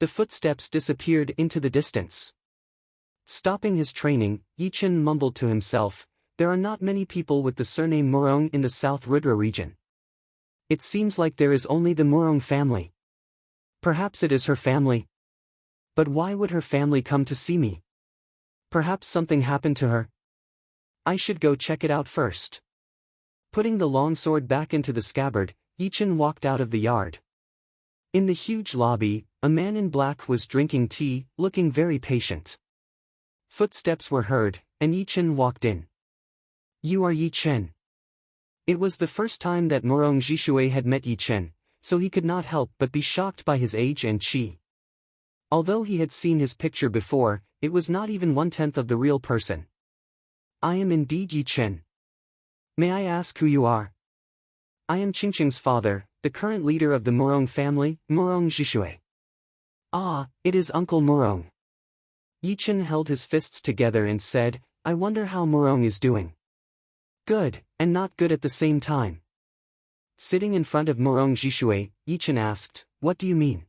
A: The footsteps disappeared into the distance. Stopping his training, Yi Chen mumbled to himself, there are not many people with the surname Murong in the South Rudra region. It seems like there is only the Murong family. Perhaps it is her family. But why would her family come to see me? Perhaps something happened to her. I should go check it out first. Putting the longsword back into the scabbard, Yi Chen walked out of the yard. In the huge lobby, a man in black was drinking tea, looking very patient. Footsteps were heard, and Yi Chen walked in. You are Yi Chen. It was the first time that Murong Jishui had met Yi Chen, so he could not help but be shocked by his age and chi. Although he had seen his picture before, it was not even 1/10 of the real person. I am indeed Yi Chen. May I ask who you are? I am Qingqing's father, the current leader of the Murong family, Murong Jishui. Ah, it is Uncle Murong. Yi Chen held his fists together and said, I wonder how Murong is doing. Good, and not good at the same time. Sitting in front of Murong Jishui, Yi Chen asked, what do you mean?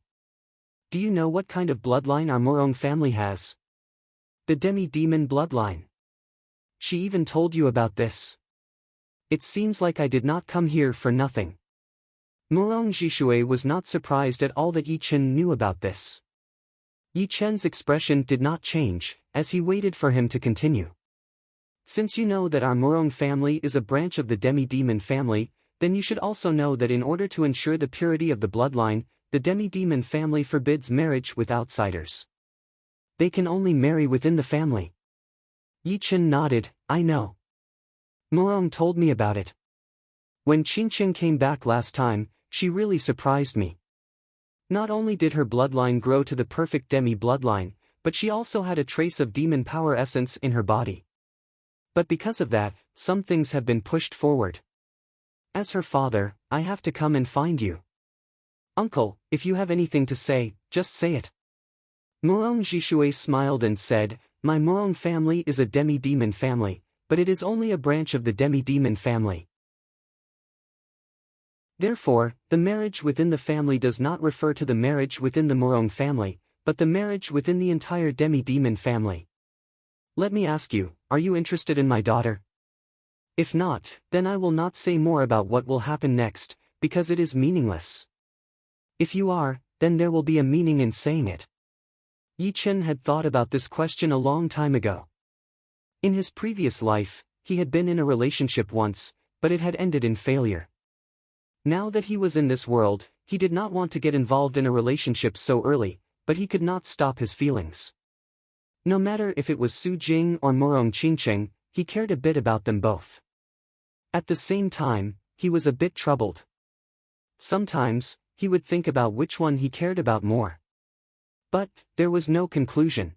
A: Do you know what kind of bloodline our Murong family has? The demi-demon bloodline. She even told you about this. It seems like I did not come here for nothing. Murong Jishui was not surprised at all that Yi Chen knew about this. Yi Chen's expression did not change, as he waited for him to continue. Since you know that our Murong family is a branch of the demi-demon family, then you should also know that in order to ensure the purity of the bloodline, the demi-demon family forbids marriage with outsiders. They can only marry within the family. Yi Chen nodded, I know. Murong told me about it. When Qingqing came back last time, she really surprised me. Not only did her bloodline grow to the perfect demi-bloodline, but she also had a trace of demon power essence in her body. But because of that, some things have been pushed forward. As her father, I have to come and find you. Uncle, if you have anything to say, just say it. Murong Jishui smiled and said, my Murong family is a demi-demon family, but it is only a branch of the demi-demon family. Therefore, the marriage within the family does not refer to the marriage within the Murong family, but the marriage within the entire demi-demon family. Let me ask you, are you interested in my daughter? If not, then I will not say more about what will happen next, because it is meaningless. If you are, then there will be a meaning in saying it. Yi Chen had thought about this question a long time ago. In his previous life, he had been in a relationship once, but it had ended in failure. Now that he was in this world, he did not want to get involved in a relationship so early, but he could not stop his feelings. No matter if it was Su Jing or Murong Qingcheng, he cared a bit about them both. At the same time, he was a bit troubled. Sometimes, he would think about which one he cared about more. But, there was no conclusion.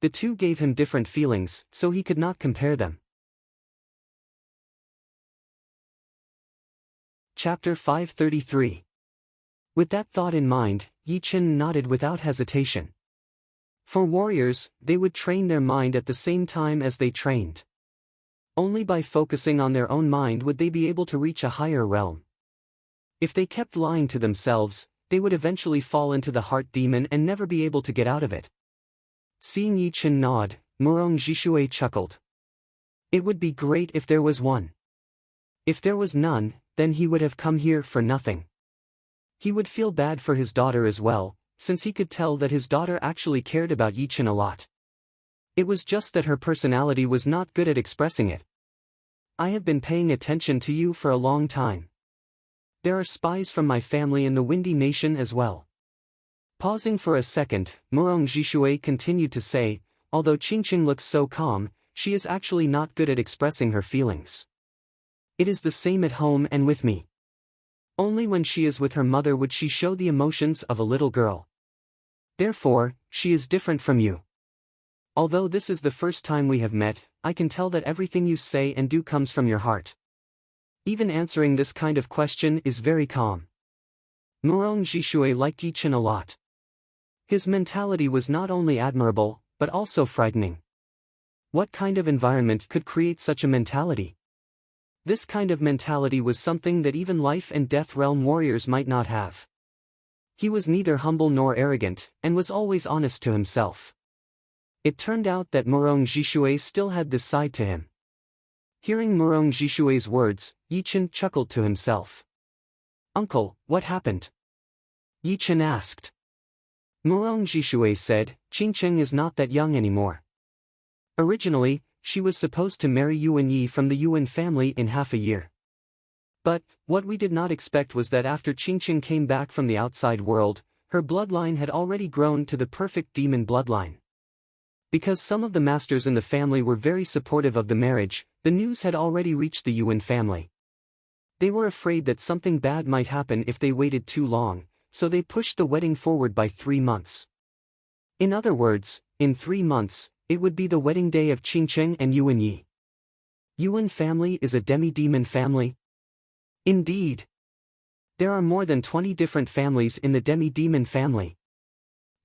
A: The two gave him different feelings, so he could not compare them. Chapter 533. With that thought in mind, Yi Chen nodded without hesitation. For warriors, they would train their mind at the same time as they trained. Only by focusing on their own mind would they be able to reach a higher realm. If they kept lying to themselves, they would eventually fall into the heart demon and never be able to get out of it. Seeing Yi Chen nod, Murong Jishui chuckled. It would be great if there was one. If there was none, then he would have come here for nothing. He would feel bad for his daughter as well, since he could tell that his daughter actually cared about Yi Chen a lot. It was just that her personality was not good at expressing it. I have been paying attention to you for a long time. There are spies from my family in the Windy Nation as well. Pausing for a second, Murong Jishui continued to say, although Qingqing looks so calm, she is actually not good at expressing her feelings. It is the same at home and with me. Only when she is with her mother would she show the emotions of a little girl. Therefore, she is different from you. Although this is the first time we have met, I can tell that everything you say and do comes from your heart. Even answering this kind of question is very calm. Murong Jishui liked Yi Chen a lot. His mentality was not only admirable, but also frightening. What kind of environment could create such a mentality? This kind of mentality was something that even life and death realm warriors might not have. He was neither humble nor arrogant, and was always honest to himself. It turned out that Murong Jishui still had this side to him. Hearing Murong Jishui's words, Yi Chen chuckled to himself. Uncle, what happened? Yi Chen asked. Murong Jishui said, Qingqing is not that young anymore. Originally, she was supposed to marry Yuan Yi from the Yuan family in half a year. But, what we did not expect was that after Qingqing came back from the outside world, her bloodline had already grown to the perfect demon bloodline. Because some of the masters in the family were very supportive of the marriage, the news had already reached the Yuan family. They were afraid that something bad might happen if they waited too long, so they pushed the wedding forward by 3 months. In other words, in 3 months, it would be the wedding day of Qingqing and Yuan Yi. Yuan family is a demi-demon family? Indeed. There are more than 20 different families in the demi-demon family.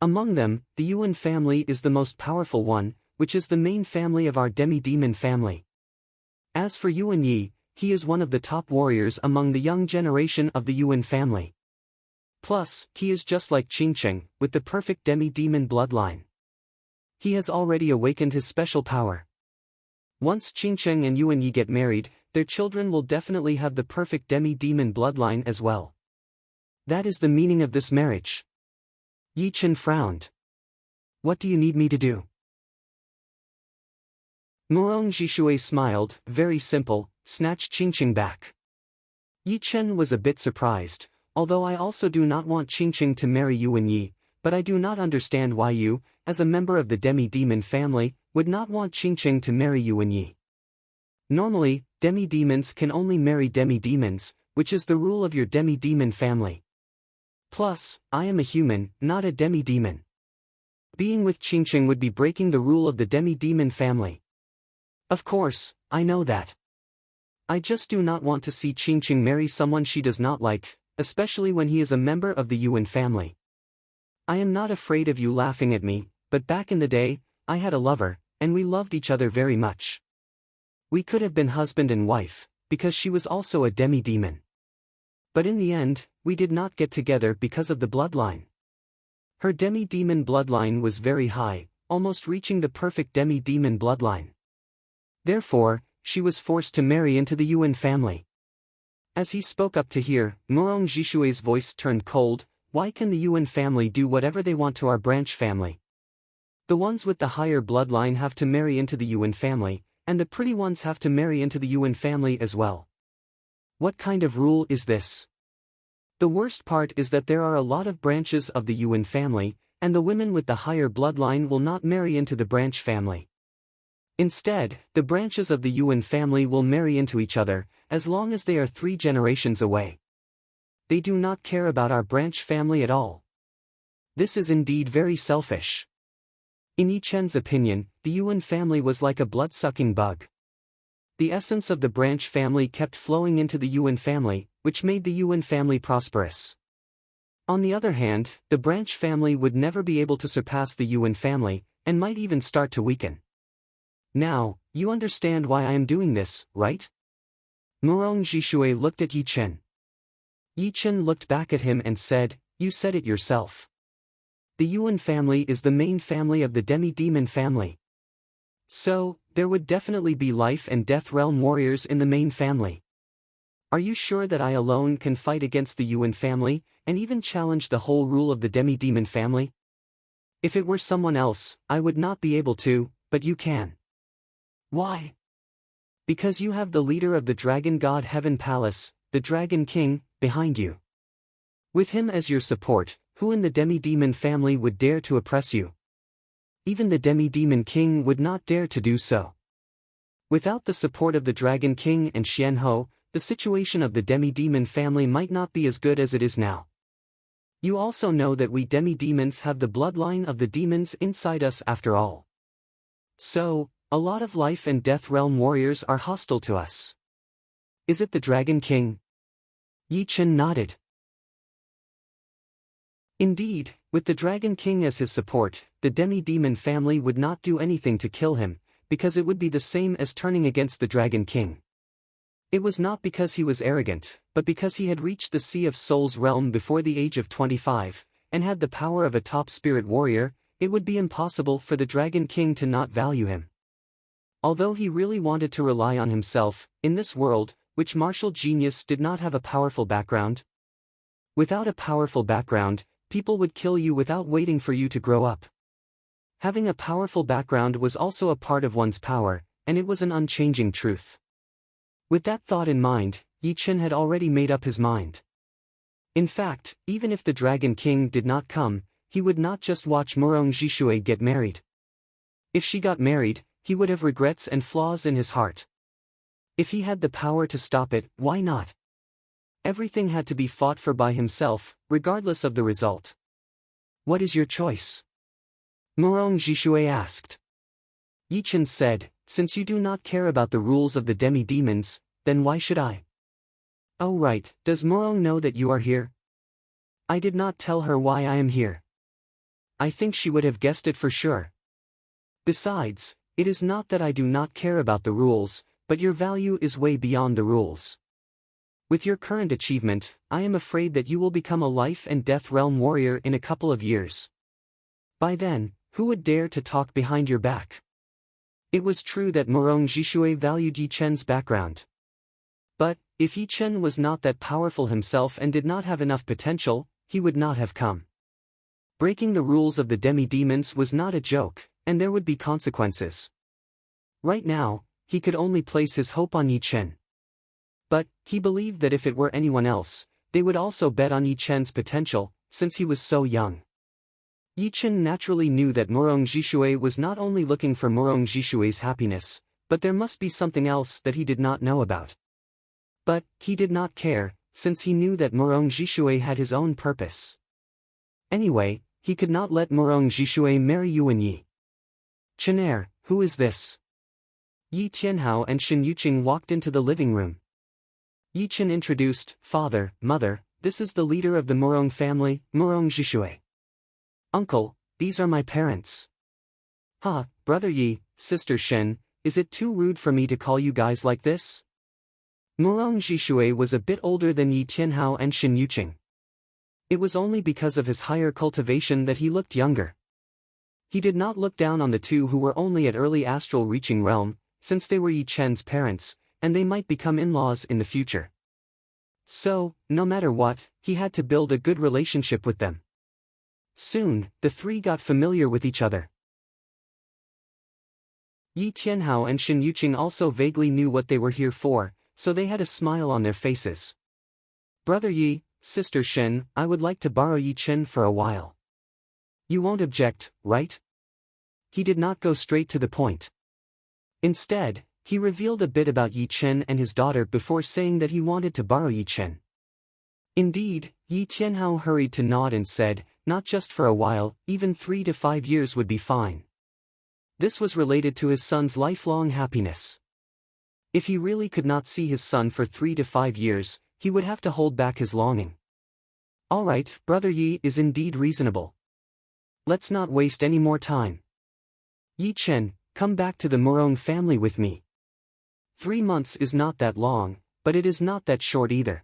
A: Among them, the Yuan family is the most powerful one, which is the main family of our demi-demon family. As for Yuan Yi, he is one of the top warriors among the young generation of the Yuan family. Plus, he is just like Qingqing, with the perfect demi-demon bloodline. He has already awakened his special power. Once Qingqing and Yuan Yi get married, their children will definitely have the perfect demi-demon bloodline as well. That is the meaning of this marriage. Yi Chen frowned. What do you need me to do? Murong Jishui smiled, very simple, snatch Qingqing back. Yi Chen was a bit surprised, although I also do not want Qingqing to marry Yuan Yi, but I do not understand why you, as a member of the demi-demon family, would not want Qingqing to marry Yuan Yi. Normally, demi-demons can only marry demi-demons, which is the rule of your demi-demon family. Plus, I am a human, not a demi-demon. Being with Qingqing would be breaking the rule of the demi-demon family. Of course, I know that. I just do not want to see Qingqing marry someone she does not like, especially when he is a member of the Yuan family. I am not afraid of you laughing at me, but back in the day, I had a lover, and we loved each other very much. We could have been husband and wife, because she was also a demi-demon. But in the end, we did not get together because of the bloodline. Her demi-demon bloodline was very high, almost reaching the perfect demi-demon bloodline. Therefore, she was forced to marry into the Yuan family. As he spoke up to hear, Murong Jishui's voice turned cold. Why can the Yuan family do whatever they want to our branch family? The ones with the higher bloodline have to marry into the Yuan family, and the pretty ones have to marry into the Yuan family as well. What kind of rule is this? The worst part is that there are a lot of branches of the Yuan family, and the women with the higher bloodline will not marry into the branch family. Instead, the branches of the Yuan family will marry into each other, as long as they are 3 generations away. They do not care about our branch family at all. This is indeed very selfish. In Yi Chen's opinion, the Yuan family was like a blood-sucking bug. The essence of the branch family kept flowing into the Yuan family, which made the Yuan family prosperous. On the other hand, the branch family would never be able to surpass the Yuan family, and might even start to weaken. Now, you understand why I am doing this, right? Murong Jishui looked at Yi Chen. Yi Chen looked back at him and said, "You said it yourself. The Yuan family is the main family of the demi-demon family. So, there would definitely be life and death realm warriors in the main family. Are you sure that I alone can fight against the Yuan family, and even challenge the whole rule of the demi-demon family? If it were someone else, I would not be able to, but you can. Why? Because you have the leader of the Dragon God Heaven Palace, the Dragon King, behind you. With him as your support, who in the demi-demon family would dare to oppress you? Even the demi-demon king would not dare to do so. Without the support of the Dragon King and Xianhou, the situation of the demi-demon family might not be as good as it is now. You also know that we demi-demons have the bloodline of the demons inside us after all. So, a lot of life and death realm warriors are hostile to us. Is it the Dragon King?" Yi Chen nodded. Indeed, with the Dragon King as his support, the demi-demon family would not do anything to kill him, because it would be the same as turning against the Dragon King. It was not because he was arrogant, but because he had reached the Sea of Souls realm before the age of 25, and had the power of a top spirit warrior. It would be impossible for the Dragon King to not value him. Although he really wanted to rely on himself, in this world, which martial genius did not have a powerful background. Without a powerful background, people would kill you without waiting for you to grow up. Having a powerful background was also a part of one's power, and it was an unchanging truth. With that thought in mind, Yi Chen had already made up his mind. In fact, even if the Dragon King did not come, he would not just watch Murong Jishui get married. If she got married, he would have regrets and flaws in his heart. If he had the power to stop it, why not? Everything had to be fought for by himself, regardless of the result. "What is your choice?" Murong Jishui asked. Yi Chen said, "Since you do not care about the rules of the demi-demons, then why should I?" "Oh right, does Murong know that you are here?" "I did not tell her why I am here. I think she would have guessed it for sure. Besides, it is not that I do not care about the rules, but your value is way beyond the rules. With your current achievement, I am afraid that you will become a life and death realm warrior in a couple of years. By then, who would dare to talk behind your back?" It was true that Murong Jishui valued Yi Chen's background. But, if Yi Chen was not that powerful himself and did not have enough potential, he would not have come. Breaking the rules of the demi-demons was not a joke, and there would be consequences. Right now, he could only place his hope on Yi Chen. But, he believed that if it were anyone else, they would also bet on Yi Chen's potential, since he was so young. Yi Chen naturally knew that Murong Jishui was not only looking for Murong Jishui's happiness, but there must be something else that he did not know about. But, he did not care, since he knew that Murong Jishui had his own purpose. Anyway, he could not let Murong Jishui marry Yuan Yi. "Chenair, who is this?" Yi Tianhao and Shen Yuqing walked into the living room. Yi Chen introduced, "Father, Mother, this is the leader of the Murong family, Murong Jishui. Uncle, these are my parents." "Huh, Brother Yi, Sister Shen, is it too rude for me to call you guys like this?" Murong Jishui was a bit older than Yi Tianhao and Shen Yuqing. It was only because of his higher cultivation that he looked younger. He did not look down on the two who were only at early astral reaching realm, since they were Yi Chen's parents, and they might become in-laws in the future. So, no matter what, he had to build a good relationship with them. Soon, the three got familiar with each other. Yi Tianhao and Shen Yuqing also vaguely knew what they were here for, so they had a smile on their faces. "Brother Yi, Sister Shen, I would like to borrow Yi Chen for a while. You won't object, right?" He did not go straight to the point. Instead, he revealed a bit about Yi Chen and his daughter before saying that he wanted to borrow Yi Chen. Indeed, Yi Tianhao hurried to nod and said, not just for a while, even 3 to 5 years would be fine. This was related to his son's lifelong happiness. If he really could not see his son for 3 to 5 years, he would have to hold back his longing. Alright, Brother Yi is indeed reasonable. Let's not waste any more time. Yi Chen, come back to the Murong family with me. 3 months is not that long, but it is not that short either.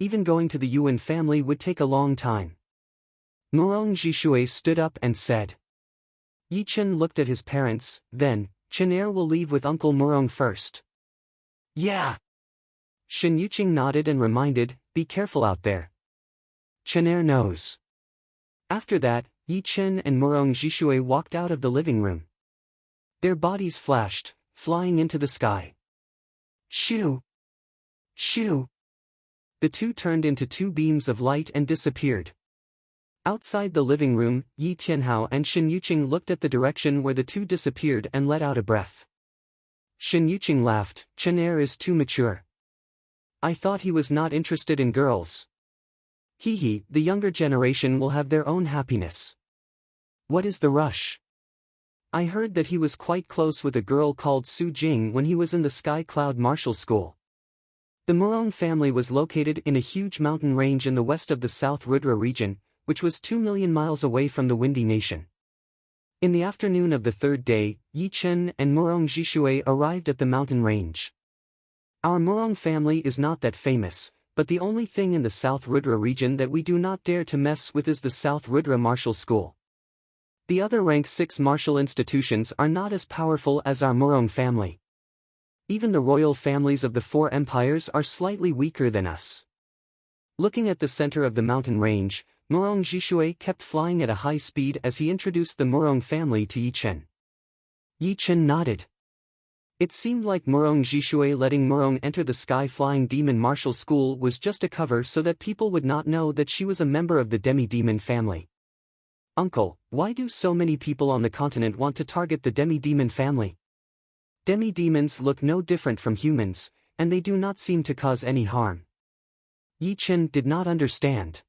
A: Even going to the Yuan family would take a long time. Murong Jishui stood up and said. Yi Chen looked at his parents, then, Chenair will leave with Uncle Murong first. Yeah. Shen Yuqing nodded and reminded, be careful out there. Chenair knows. After that, Yi Chen and Murong Jishui walked out of the living room. Their bodies flashed, flying into the sky. Shoo! Shoo! The two turned into 2 beams of light and disappeared. Outside the living room, Yi Tianhao and Shen Yuqing looked at the direction where the 2 disappeared and let out a breath. Shen Yuqing laughed, Chenair is too mature. I thought he was not interested in girls. Hee, the younger generation will have their own happiness. What is the rush? I heard that he was quite close with a girl called Su Jing when he was in the Sky Cloud Martial School. The Murong family was located in a huge mountain range in the west of the South Rudra region, which was 2 million miles away from the Windy Nation. In the afternoon of the 3rd day, Yi Chen and Murong Jishui arrived at the mountain range. Our Murong family is not that famous, but the only thing in the South Rudra region that we do not dare to mess with is the South Rudra Martial School. The other rank 6 martial institutions are not as powerful as our Murong family. Even the royal families of the 4 empires are slightly weaker than us. Looking at the center of the mountain range, Murong Jishui kept flying at a high speed as he introduced the Murong family to Yi Chen. Yi Chen nodded. It seemed like Murong Jishui letting Murong enter the Sky-Flying Demon Martial School was just a cover so that people would not know that she was a member of the Demi-Demon family. Uncle, why do so many people on the continent want to target the Demi-Demon family? Demi-demons look no different from humans, and they do not seem to cause any harm. Yi Chen did not understand.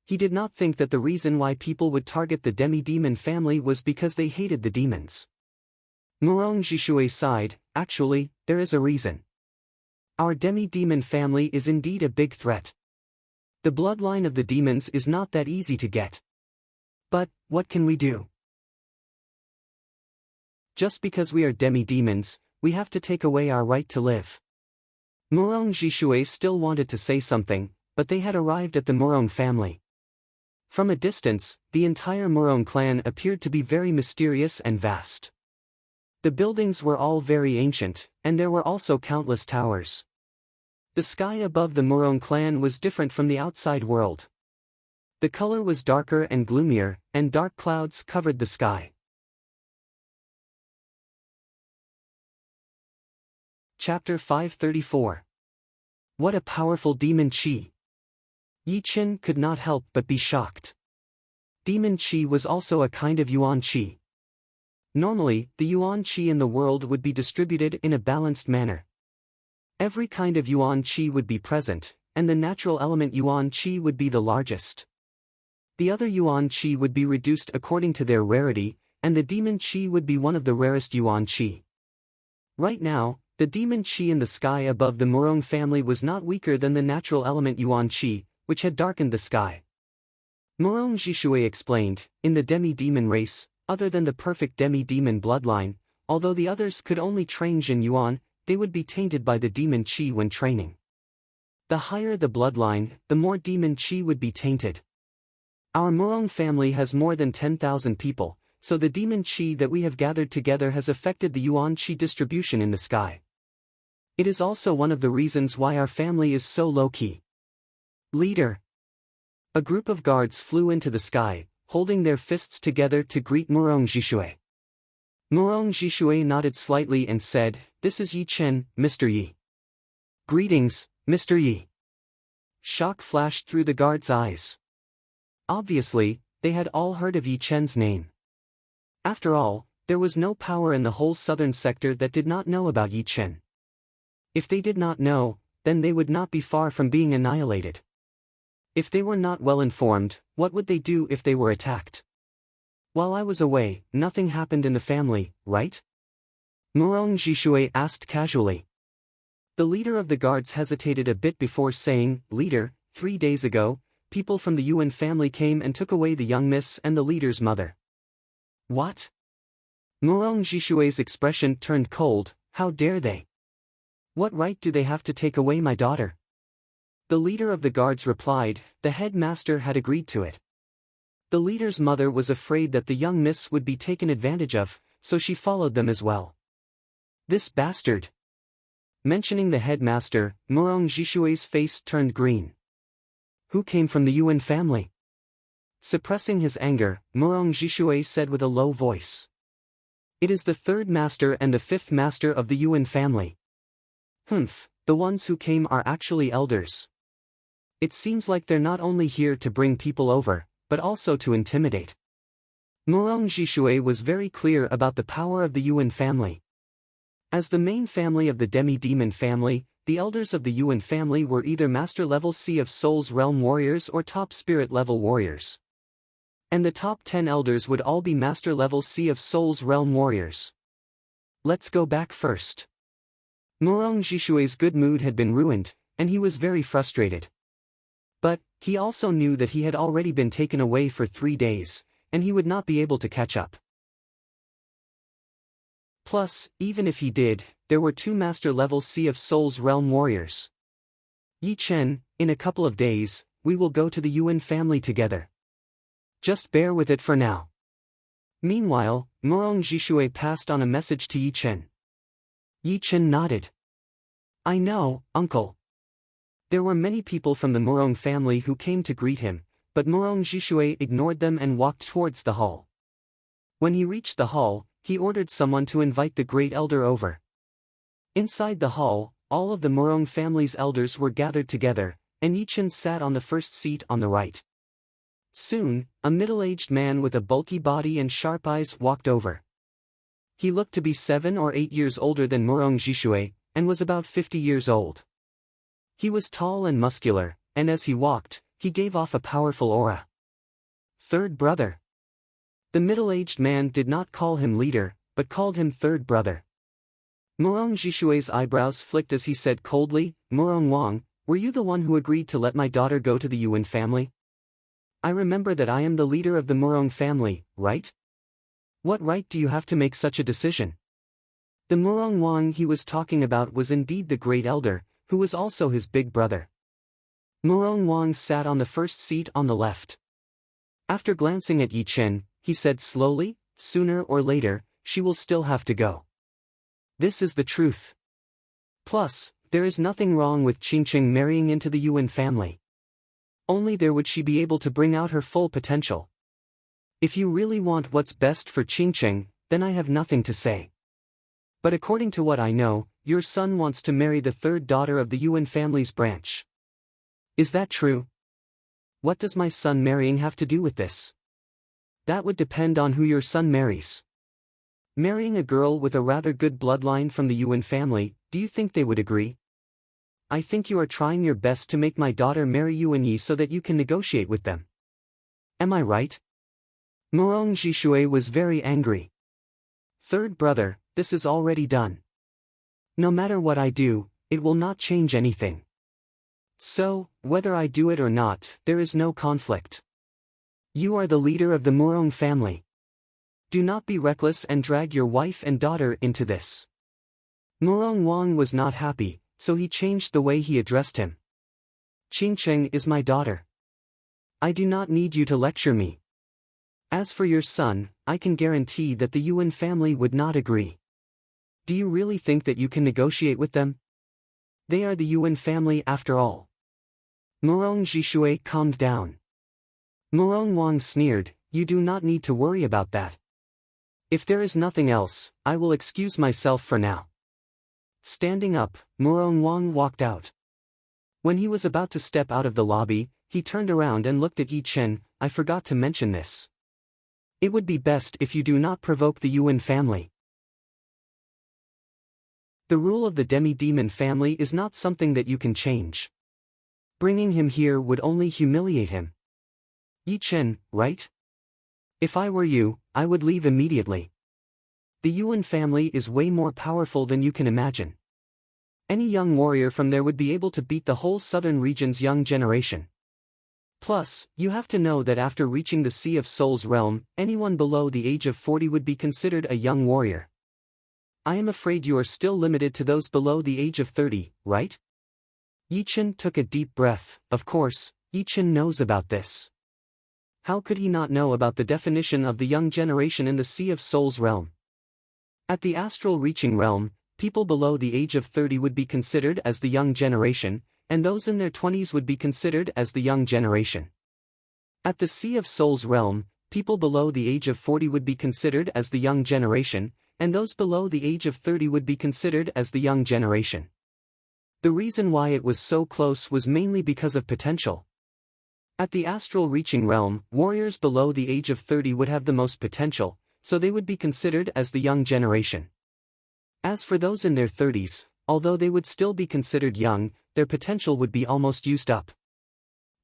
A: He did not think that the reason why people would target the demi-demon family was because they hated the demons. Murong Jishui sighed, actually, there is a reason. Our demi-demon family is indeed a big threat. The bloodline of the demons is not that easy to get. But, what can we do? Just because we are demi-demons, we have to take away our right to live. Murong Jishui still wanted to say something, but they had arrived at the Murong family. From a distance, the entire Murong clan appeared to be very mysterious and vast. The buildings were all very ancient, and there were also countless towers. The sky above the Murong clan was different from the outside world. The color was darker and gloomier, and dark clouds covered the sky. Chapter 534. What a powerful demon chi! Yi Chen could not help but be shocked. Demon chi was also a kind of yuan chi. Normally, the yuan chi in the world would be distributed in a balanced manner. Every kind of yuan chi would be present, and the natural element yuan chi would be the largest. The other yuan chi would be reduced according to their rarity, and the demon chi would be one of the rarest yuan chi. Right now, the demon chi in the sky above the Murong family was not weaker than the natural element yuan chi, which had darkened the sky. Murong Jishui explained, in the demi-demon race, other than the perfect demi-demon bloodline, although the others could only train Jin Yuan, they would be tainted by the demon chi when training. The higher the bloodline, the more demon chi would be tainted. Our Murong family has more than 10,000 people, so the demon chi that we have gathered together has affected the yuan chi distribution in the sky. It is also one of the reasons why our family is so low-key. Leader. A group of guards flew into the sky, holding their fists together to greet Murong Jishui. Murong Jishui nodded slightly and said, "This is Yi Chen, Mr. Yi." "Greetings, Mr. Yi." Shock flashed through the guards' eyes. Obviously, they had all heard of Yi Chen's name. After all, There was no power in the whole southern sector that did not know about Yi Chen. If they did not know, then they would not be far from being annihilated. If they were not well informed, what would they do if they were attacked? While I was away, nothing happened in the family, right? Murong Jishui asked casually. The leader of the guards hesitated a bit before saying, "Leader, 3 days ago, people from the Yuan family came and took away the young miss and the leader's mother." What? Murong Jishui's expression turned cold. How dare they? What right do they have to take away my daughter? The leader of the guards replied, the headmaster had agreed to it. The leader's mother was afraid that the young miss would be taken advantage of, so she followed them as well. This bastard! Mentioning the headmaster, Murong Jishui's face turned green. Who came from the Yuan family? Suppressing his anger, Murong Jishui said with a low voice. It is the third master and the fifth master of the Yuan family. Humph, the ones who came are actually elders. It seems like they're not only here to bring people over, but also to intimidate. Murong Jishui was very clear about the power of the Yuan family. As the main family of the demi-demon family, the elders of the Yuan family were either master-level Sea of Souls realm warriors or top spirit-level warriors. And the top 10 elders would all be master-level Sea of Souls realm warriors. Let's go back first. Murong Jishui's good mood had been ruined, and he was very frustrated. But, he also knew that he had already been taken away for 3 days, and he would not be able to catch up. Plus, even if he did, there were 2 master-level Sea of Souls realm warriors. Yi Chen, in a couple of days, we will go to the Yuan family together. Just bear with it for now. Meanwhile, Murong Jishui passed on a message to Yi Chen. Yi Chen nodded. I know, uncle. There were many people from the Murong family who came to greet him, but Murong Jishui ignored them and walked towards the hall. When he reached the hall, he ordered someone to invite the great elder over. Inside the hall, all of the Murong family's elders were gathered together, and Yi Chen sat on the first seat on the right. Soon, a middle-aged man with a bulky body and sharp eyes walked over. He looked to be 7 or 8 years older than Murong Jishui, and was about 50 years old. He was tall and muscular, and as he walked, he gave off a powerful aura. Third brother. The middle-aged man did not call him leader, but called him third brother. Murong Jishui's eyebrows flicked as he said coldly, Murong Wang, were you the one who agreed to let my daughter go to the Yuan family? I remember that I am the leader of the Murong family, right? What right do you have to make such a decision? The Murong Wang he was talking about was indeed the great elder, who was also his big brother. Murong Wang sat on the first seat on the left. After glancing at Yi Chen, he said slowly, sooner or later, she will still have to go. This is the truth. Plus, there is nothing wrong with Qingqing marrying into the Yuan family. Only there would she be able to bring out her full potential. If you really want what's best for Qingqing, then I have nothing to say. But according to what I know, your son wants to marry the third daughter of the Yuan family's branch. Is that true? What does my son marrying have to do with this? That would depend on who your son marries. Marrying a girl with a rather good bloodline from the Yuan family, do you think they would agree? I think you are trying your best to make my daughter marry Yuan Yi so that you can negotiate with them. Am I right? Murong Jishui was very angry. Third brother, this is already done. No matter what I do, it will not change anything. So, whether I do it or not, there is no conflict. You are the leader of the Murong family. Do not be reckless and drag your wife and daughter into this. Murong Wang was not happy, so he changed the way he addressed him. Qingqing is my daughter. I do not need you to lecture me. As for your son, I can guarantee that the Yuan family would not agree. Do you really think that you can negotiate with them? They are the Yuan family after all. Murong Jishui calmed down. Murong Wang sneered, you do not need to worry about that. If there is nothing else, I will excuse myself for now. Standing up, Murong Wang walked out. When he was about to step out of the lobby, he turned around and looked at Yi Chen. I forgot to mention this. It would be best if you do not provoke the Yuan family. The rule of the demi-demon family is not something that you can change. Bringing him here would only humiliate him. Yi Chen, right? If I were you, I would leave immediately. The Yuan family is way more powerful than you can imagine. Any young warrior from there would be able to beat the whole southern region's young generation. Plus, you have to know that after reaching the Sea of Souls realm, anyone below the age of 40 would be considered a young warrior. I am afraid you are still limited to those below the age of 30, right? Yi Chen took a deep breath. Of course, Yi Chen knows about this. How could he not know about the definition of the young generation in the Sea of Souls realm? At the astral reaching realm, people below the age of 30 would be considered as the young generation, and those in their 20s would be considered as the young generation. At the Sea of Souls realm, people below the age of 40 would be considered as the young generation, and those below the age of 30 would be considered as the young generation. The reason why it was so close was mainly because of potential. At the astral reaching realm, warriors below the age of 30 would have the most potential, so they would be considered as the young generation. As for those in their 30s, although they would still be considered young, their potential would be almost used up.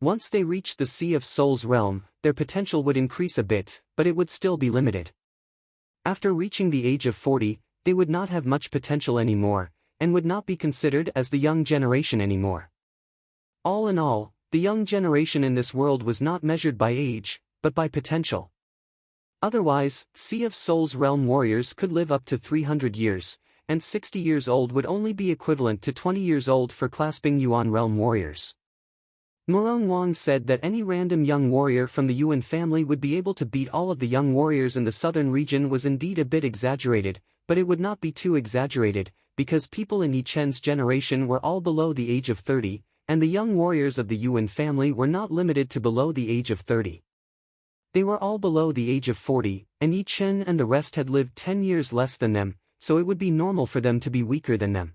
A: Once they reached the Sea of Souls realm, their potential would increase a bit, but it would still be limited. After reaching the age of 40, they would not have much potential anymore, and would not be considered as the young generation anymore. All in all, the young generation in this world was not measured by age, but by potential. Otherwise, Sea of Souls realm warriors could live up to 300 years, and 60 years old would only be equivalent to 20 years old for clasping Yuan realm warriors. Murong Wang said that any random young warrior from the Yuan family would be able to beat all of the young warriors in the southern region was indeed a bit exaggerated, but it would not be too exaggerated, because people in Yi Chen's generation were all below the age of 30, and the young warriors of the Yuan family were not limited to below the age of 30. They were all below the age of 40, and Yi Chen and the rest had lived 10 years less than them, so it would be normal for them to be weaker than them.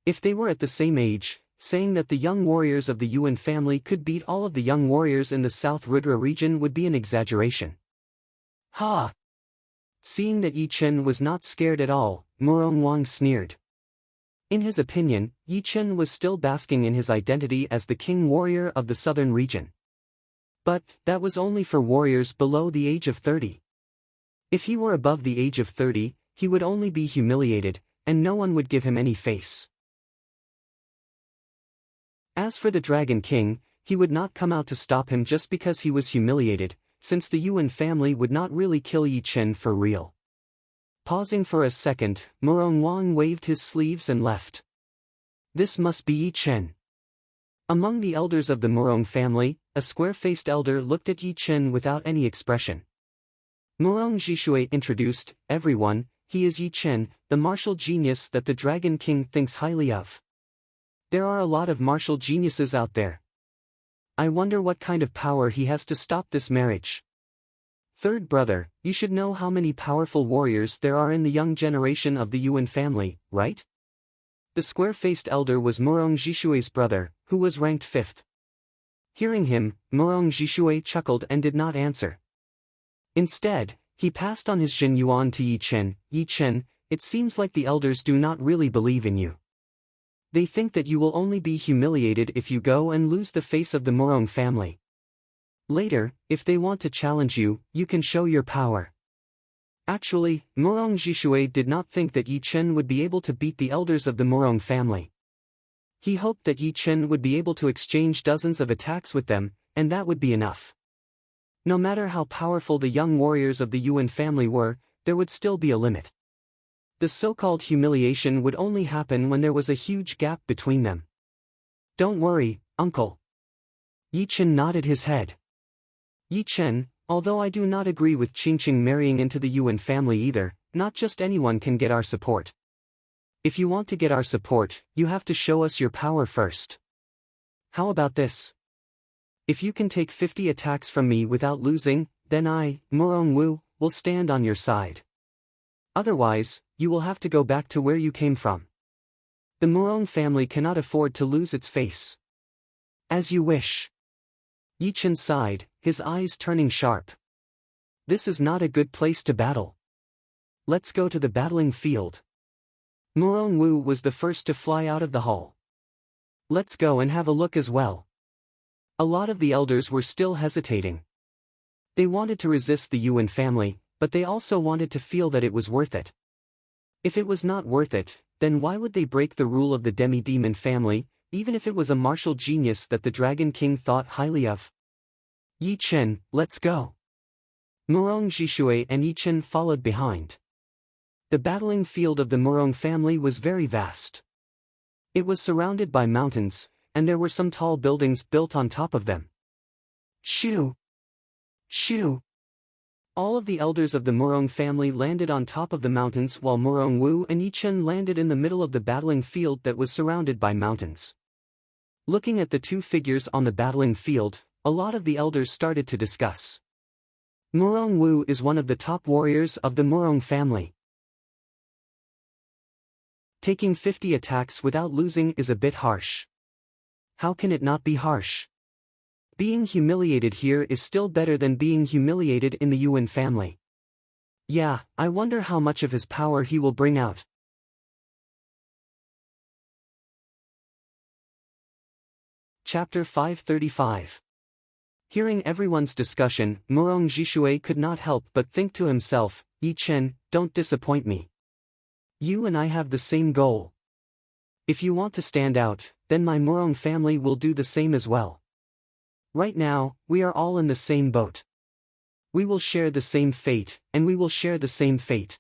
A: If they were at the same age, saying that the young warriors of the Yuan family could beat all of the young warriors in the South Rudra region would be an exaggeration. Ha! Seeing that Yi Chen was not scared at all, Murong Wang sneered. In his opinion, Yi Chen was still basking in his identity as the king warrior of the southern region. But that was only for warriors below the age of 30. If he were above the age of 30, he would only be humiliated, and no one would give him any face. As for the Dragon King, he would not come out to stop him just because he was humiliated, since the Yuan family would not really kill Yi Chen for real. Pausing for a second, Murong Wang waved his sleeves and left. This must be Yi Chen. Among the elders of the Murong family, a square-faced elder looked at Yi Chen without any expression. Murong Jishui introduced, everyone, he is Yi Chen, the martial genius that the Dragon King thinks highly of. There are a lot of martial geniuses out there. I wonder what kind of power he has to stop this marriage. Third brother, you should know how many powerful warriors there are in the young generation of the Yuan family, right? The square-faced elder was Murong Jishui's brother, who was ranked 5th. Hearing him, Murong Jishui chuckled and did not answer. Instead, he passed on his Jin Yuan to Yi Chen. Yi Chen, it seems like the elders do not really believe in you. They think that you will only be humiliated if you go and lose the face of the Murong family. Later, if they want to challenge you, you can show your power. Actually, Murong Jishui did not think that Yi Chen would be able to beat the elders of the Murong family. He hoped that Yi Chen would be able to exchange dozens of attacks with them, and that would be enough. No matter how powerful the young warriors of the Yuan family were, there would still be a limit. The so-called humiliation would only happen when there was a huge gap between them. Don't worry, uncle. Yi Chen nodded his head. Yi Chen, although I do not agree with Qingqing marrying into the Yuan family either, not just anyone can get our support. If you want to get our support, you have to show us your power first. How about this? If you can take 50 attacks from me without losing, then I, Murong Wu, will stand on your side. Otherwise, you will have to go back to where you came from. The Murong family cannot afford to lose its face. As you wish. Yi Chen sighed, his eyes turning sharp. This is not a good place to battle. Let's go to the battling field. Murong Wu was the first to fly out of the hall. Let's go and have a look as well. A lot of the elders were still hesitating. They wanted to resist the Yuan family, but they also wanted to feel that it was worth it. If it was not worth it, then why would they break the rule of the demi-demon family, even if it was a martial genius that the Dragon King thought highly of? Yi Chen, let's go. Murong Zhishui and Yi Chen followed behind. The battling field of the Murong family was very vast. It was surrounded by mountains, and there were some tall buildings built on top of them. Shoo! Shoo! All of the elders of the Murong family landed on top of the mountains while Murong Wu and Yi Chen landed in the middle of the battling field that was surrounded by mountains. Looking at the two figures on the battling field, a lot of the elders started to discuss. Murong Wu is one of the top warriors of the Murong family. Taking 50 attacks without losing is a bit harsh. How can it not be harsh? Being humiliated here is still better than being humiliated in the Yuan family. Yeah, I wonder how much of his power he will bring out. Chapter 535. Hearing everyone's discussion, Murong Zhishui could not help but think to himself, Yi Chen, don't disappoint me. You and I have the same goal. If you want to stand out, then my Murong family will do the same as well. Right now, we are all in the same boat. We will share the same fate, and we will share the same fate.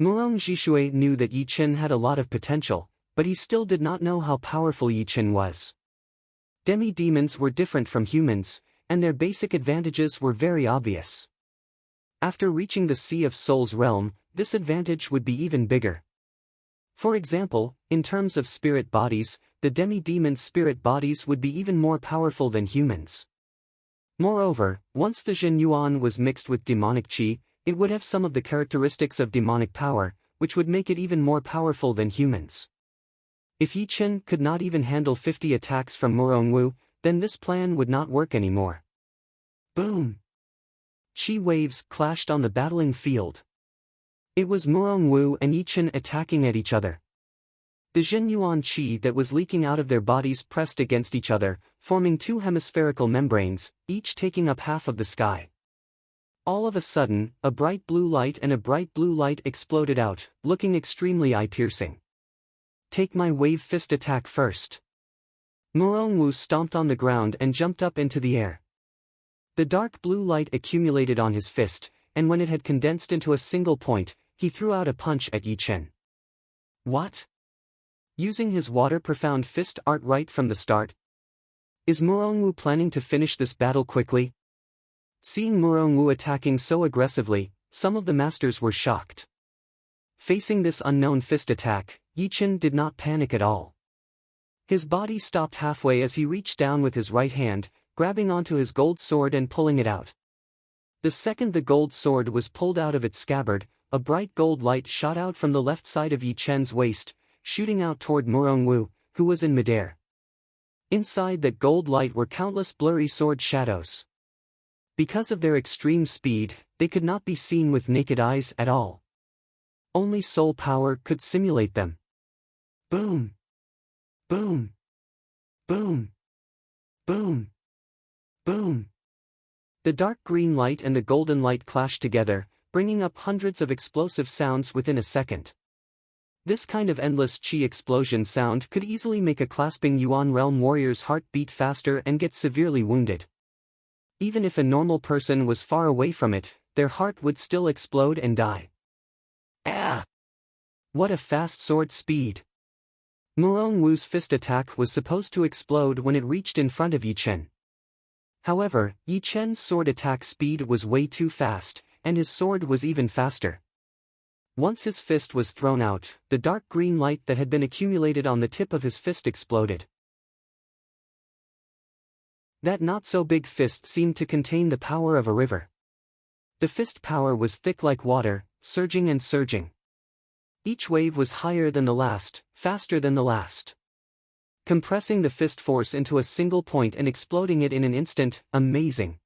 A: Murong Zhishui knew that Yi Chen had a lot of potential, but he still did not know how powerful Yi Chen was. Demi-demons were different from humans, and their basic advantages were very obvious. After reaching the Sea of Souls realm, this advantage would be even bigger. For example, in terms of spirit bodies, the demi-demon's spirit bodies would be even more powerful than humans. Moreover, once the Jin Yuan was mixed with demonic qi, it would have some of the characteristics of demonic power, which would make it even more powerful than humans. If Yi Chen could not even handle 50 attacks from Murong Wu, then this plan would not work anymore. Boom! Qi waves clashed on the battling field. It was Murong Wu and Yi Chen attacking at each other. The Jin Yuan qi that was leaking out of their bodies pressed against each other, forming two hemispherical membranes, each taking up half of the sky. All of a sudden, a bright blue light and a bright blue light exploded out, looking extremely eye-piercing. Take my wave fist attack first. Murong Wu stomped on the ground and jumped up into the air. The dark blue light accumulated on his fist, and when it had condensed into a single point, he threw out a punch at Yi Chen. What? Using his water-profound fist art right from the start? Is Murong Wu planning to finish this battle quickly? Seeing Murong Wu attacking so aggressively, some of the masters were shocked. Facing this unknown fist attack, Yi Chen did not panic at all. His body stopped halfway as he reached down with his right hand, grabbing onto his gold sword and pulling it out. The second the gold sword was pulled out of its scabbard, a bright gold light shot out from the left side of Yi Chen's waist, shooting out toward Murong Wu, who was in midair. Inside that gold light were countless blurry sword shadows. Because of their extreme speed, they could not be seen with naked eyes at all. Only soul power could simulate them. Boom! Boom! Boom! Boom! Boom! The dark green light and the golden light clashed together, bringing up hundreds of explosive sounds within a second. This kind of endless qi explosion sound could easily make a clasping Yuan realm warrior's heart beat faster and get severely wounded. Even if a normal person was far away from it, their heart would still explode and die. Ah! What a fast sword speed! Murong Wu's fist attack was supposed to explode when it reached in front of Yi Chen. However, Yi Chen's sword attack speed was way too fast, and his sword was even faster. Once his fist was thrown out, the dark green light that had been accumulated on the tip of his fist exploded. That not-so-big fist seemed to contain the power of a river. The fist power was thick like water, surging and surging. Each wave was higher than the last, faster than the last. Compressing the fist force into a single point and exploding it in an instant, amazing.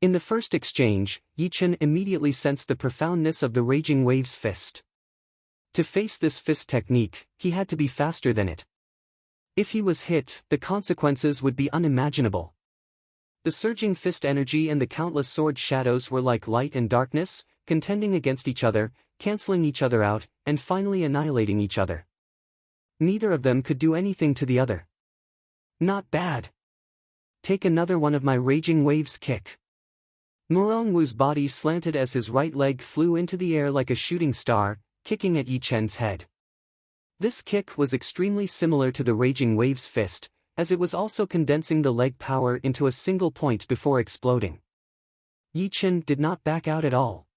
A: In the first exchange, Yi Chen immediately sensed the profoundness of the Raging Wave's fist. To face this fist technique, he had to be faster than it. If he was hit, the consequences would be unimaginable. The surging fist energy and the countless sword shadows were like light and darkness, contending against each other, cancelling each other out, and finally annihilating each other. Neither of them could do anything to the other. Not bad. Take another one of my Raging Waves kick. Murong Wu's body slanted as his right leg flew into the air like a shooting star, kicking at Yi Chen's head. This kick was extremely similar to the Raging Wave's fist, as it was also condensing the leg power into a single point before exploding. Yi Chen did not back out at all.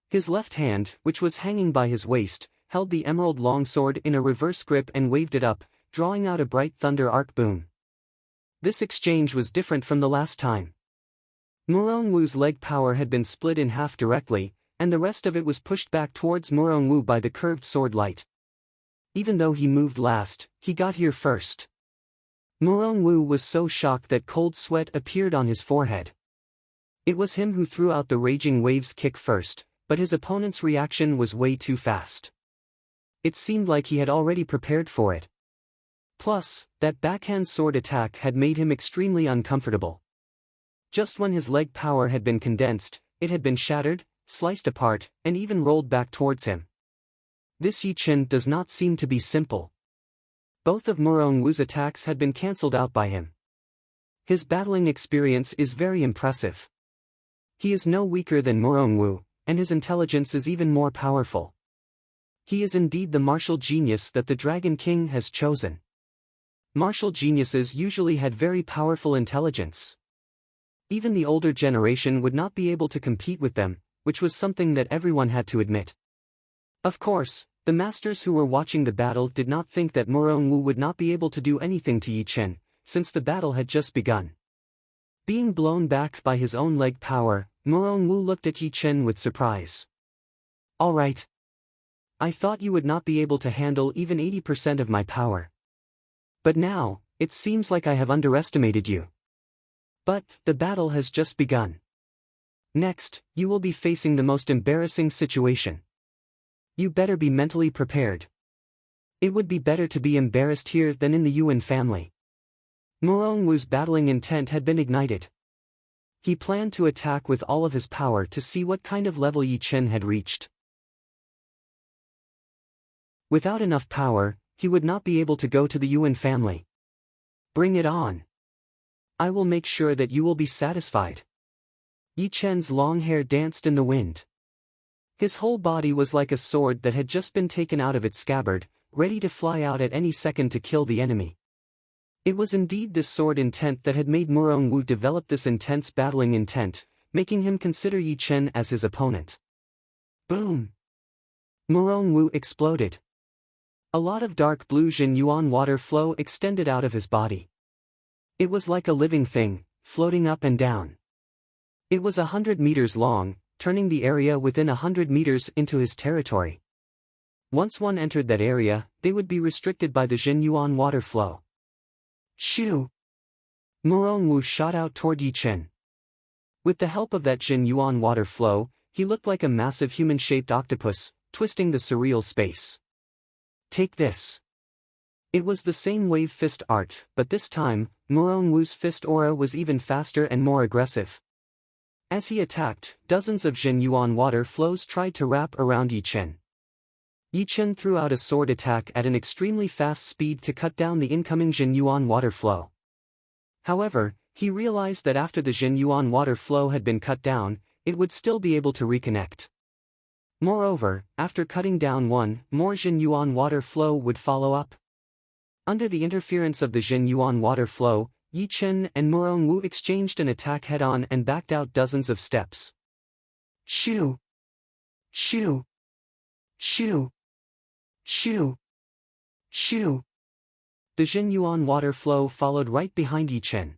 A: His left hand, which was hanging by his waist, held the emerald longsword in a reverse grip and waved it up, drawing out a bright thunder arc boom. This exchange was different from the last time. Murong Wu's leg power had been split in half directly, and the rest of it was pushed back towards Murong Wu by the curved sword light. Even though he moved last, he got here first. Murong Wu was so shocked that cold sweat appeared on his forehead. It was him who threw out the Raging Wave's kick first, but his opponent's reaction was way too fast. It seemed like he had already prepared for it. Plus, that backhand sword attack had made him extremely uncomfortable. Just when his leg power had been condensed, it had been shattered, sliced apart, and even rolled back towards him. This Yi Chen does not seem to be simple. Both of Murong Wu's attacks had been cancelled out by him. His battling experience is very impressive. He is no weaker than Murong Wu, and his intelligence is even more powerful. He is indeed the martial genius that the Dragon King has chosen. Martial geniuses usually had very powerful intelligence. Even the older generation would not be able to compete with them, which was something that everyone had to admit. Of course, the masters who were watching the battle did not think that Murong Wu would not be able to do anything to Yi Chen, since the battle had just begun. Being blown back by his own leg power, Murong Wu looked at Yi Chen with surprise. "All right. I thought you would not be able to handle even 80% of my power. But now, it seems like I have underestimated you. But the battle has just begun. Next, you will be facing the most embarrassing situation. You better be mentally prepared. It would be better to be embarrassed here than in the Yuan family." Murong Wu's battling intent had been ignited. He planned to attack with all of his power to see what kind of level Yi Chen had reached. Without enough power, he would not be able to go to the Yuan family. Bring it on. I will make sure that you will be satisfied. Yi Chen's long hair danced in the wind. His whole body was like a sword that had just been taken out of its scabbard, ready to fly out at any second to kill the enemy. It was indeed this sword intent that had made Murong Wu develop this intense battling intent, making him consider Yi Chen as his opponent. Boom! Murong Wu exploded. A lot of dark blue Jin Yuan water flow extended out of his body. It was like a living thing, floating up and down. It was 100 meters long, turning the area within 100 meters into his territory. Once one entered that area, they would be restricted by the Jin Yuan water flow. Shoo! Murong Wu shot out toward Yi Chen. With the help of that Jin Yuan water flow, he looked like a massive human-shaped octopus, twisting the surreal space. Take this. It was the same wave fist art, but this time, Murong Wu's fist aura was even faster and more aggressive. As he attacked, dozens of Jin Yuan water flows tried to wrap around Yi Chen. Yi Chen threw out a sword attack at an extremely fast speed to cut down the incoming Jin Yuan water flow. However, he realized that after the Jin Yuan water flow had been cut down, it would still be able to reconnect. Moreover, after cutting down one, more Jin Yuan water flow would follow up. Under the interference of the Jin Yuan water flow, Yi Chen and Murong Wu exchanged an attack head-on and backed out dozens of steps. Shoo! Shoo! Shoo! Shoo! Shoo! The Jin Yuan water flow followed right behind Yi Chen.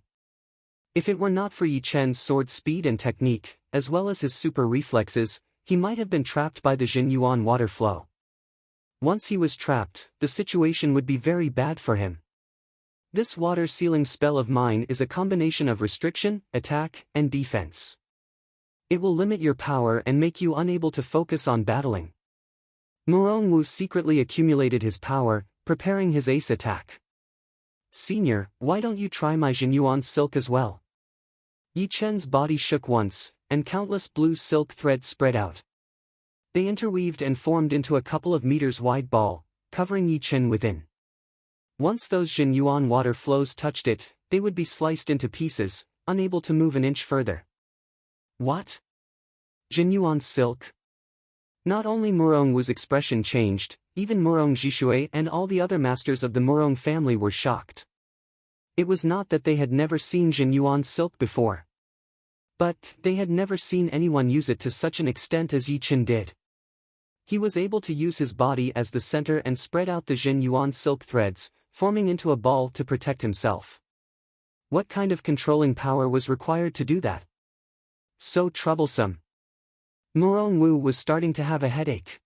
A: If it were not for Yi Chen's sword speed and technique, as well as his super reflexes, he might have been trapped by the Jin Yuan water flow. Once he was trapped, the situation would be very bad for him. This water sealing spell of mine is a combination of restriction, attack, and defense. It will limit your power and make you unable to focus on battling. Morong Wu secretly accumulated his power, preparing his ace attack. Senior, why don't you try my Jinyuan silk as well? Yi Chen's body shook once, and countless blue silk threads spread out. They interweaved and formed into a couple of meters wide ball, covering Yi Chen within. Once those Jinyuan water flows touched it, they would be sliced into pieces, unable to move an inch further. What? Jinyuan silk? Not only Morong Wu's expression changed, even Morong Jishui and all the other masters of the Morong family were shocked. It was not that they had never seen Jinyuan silk before. But they had never seen anyone use it to such an extent as Yi Chen did. He was able to use his body as the center and spread out the Jinyuan silk threads, forming into a ball to protect himself. What kind of controlling power was required to do that? So troublesome. Morong Wu was starting to have a headache.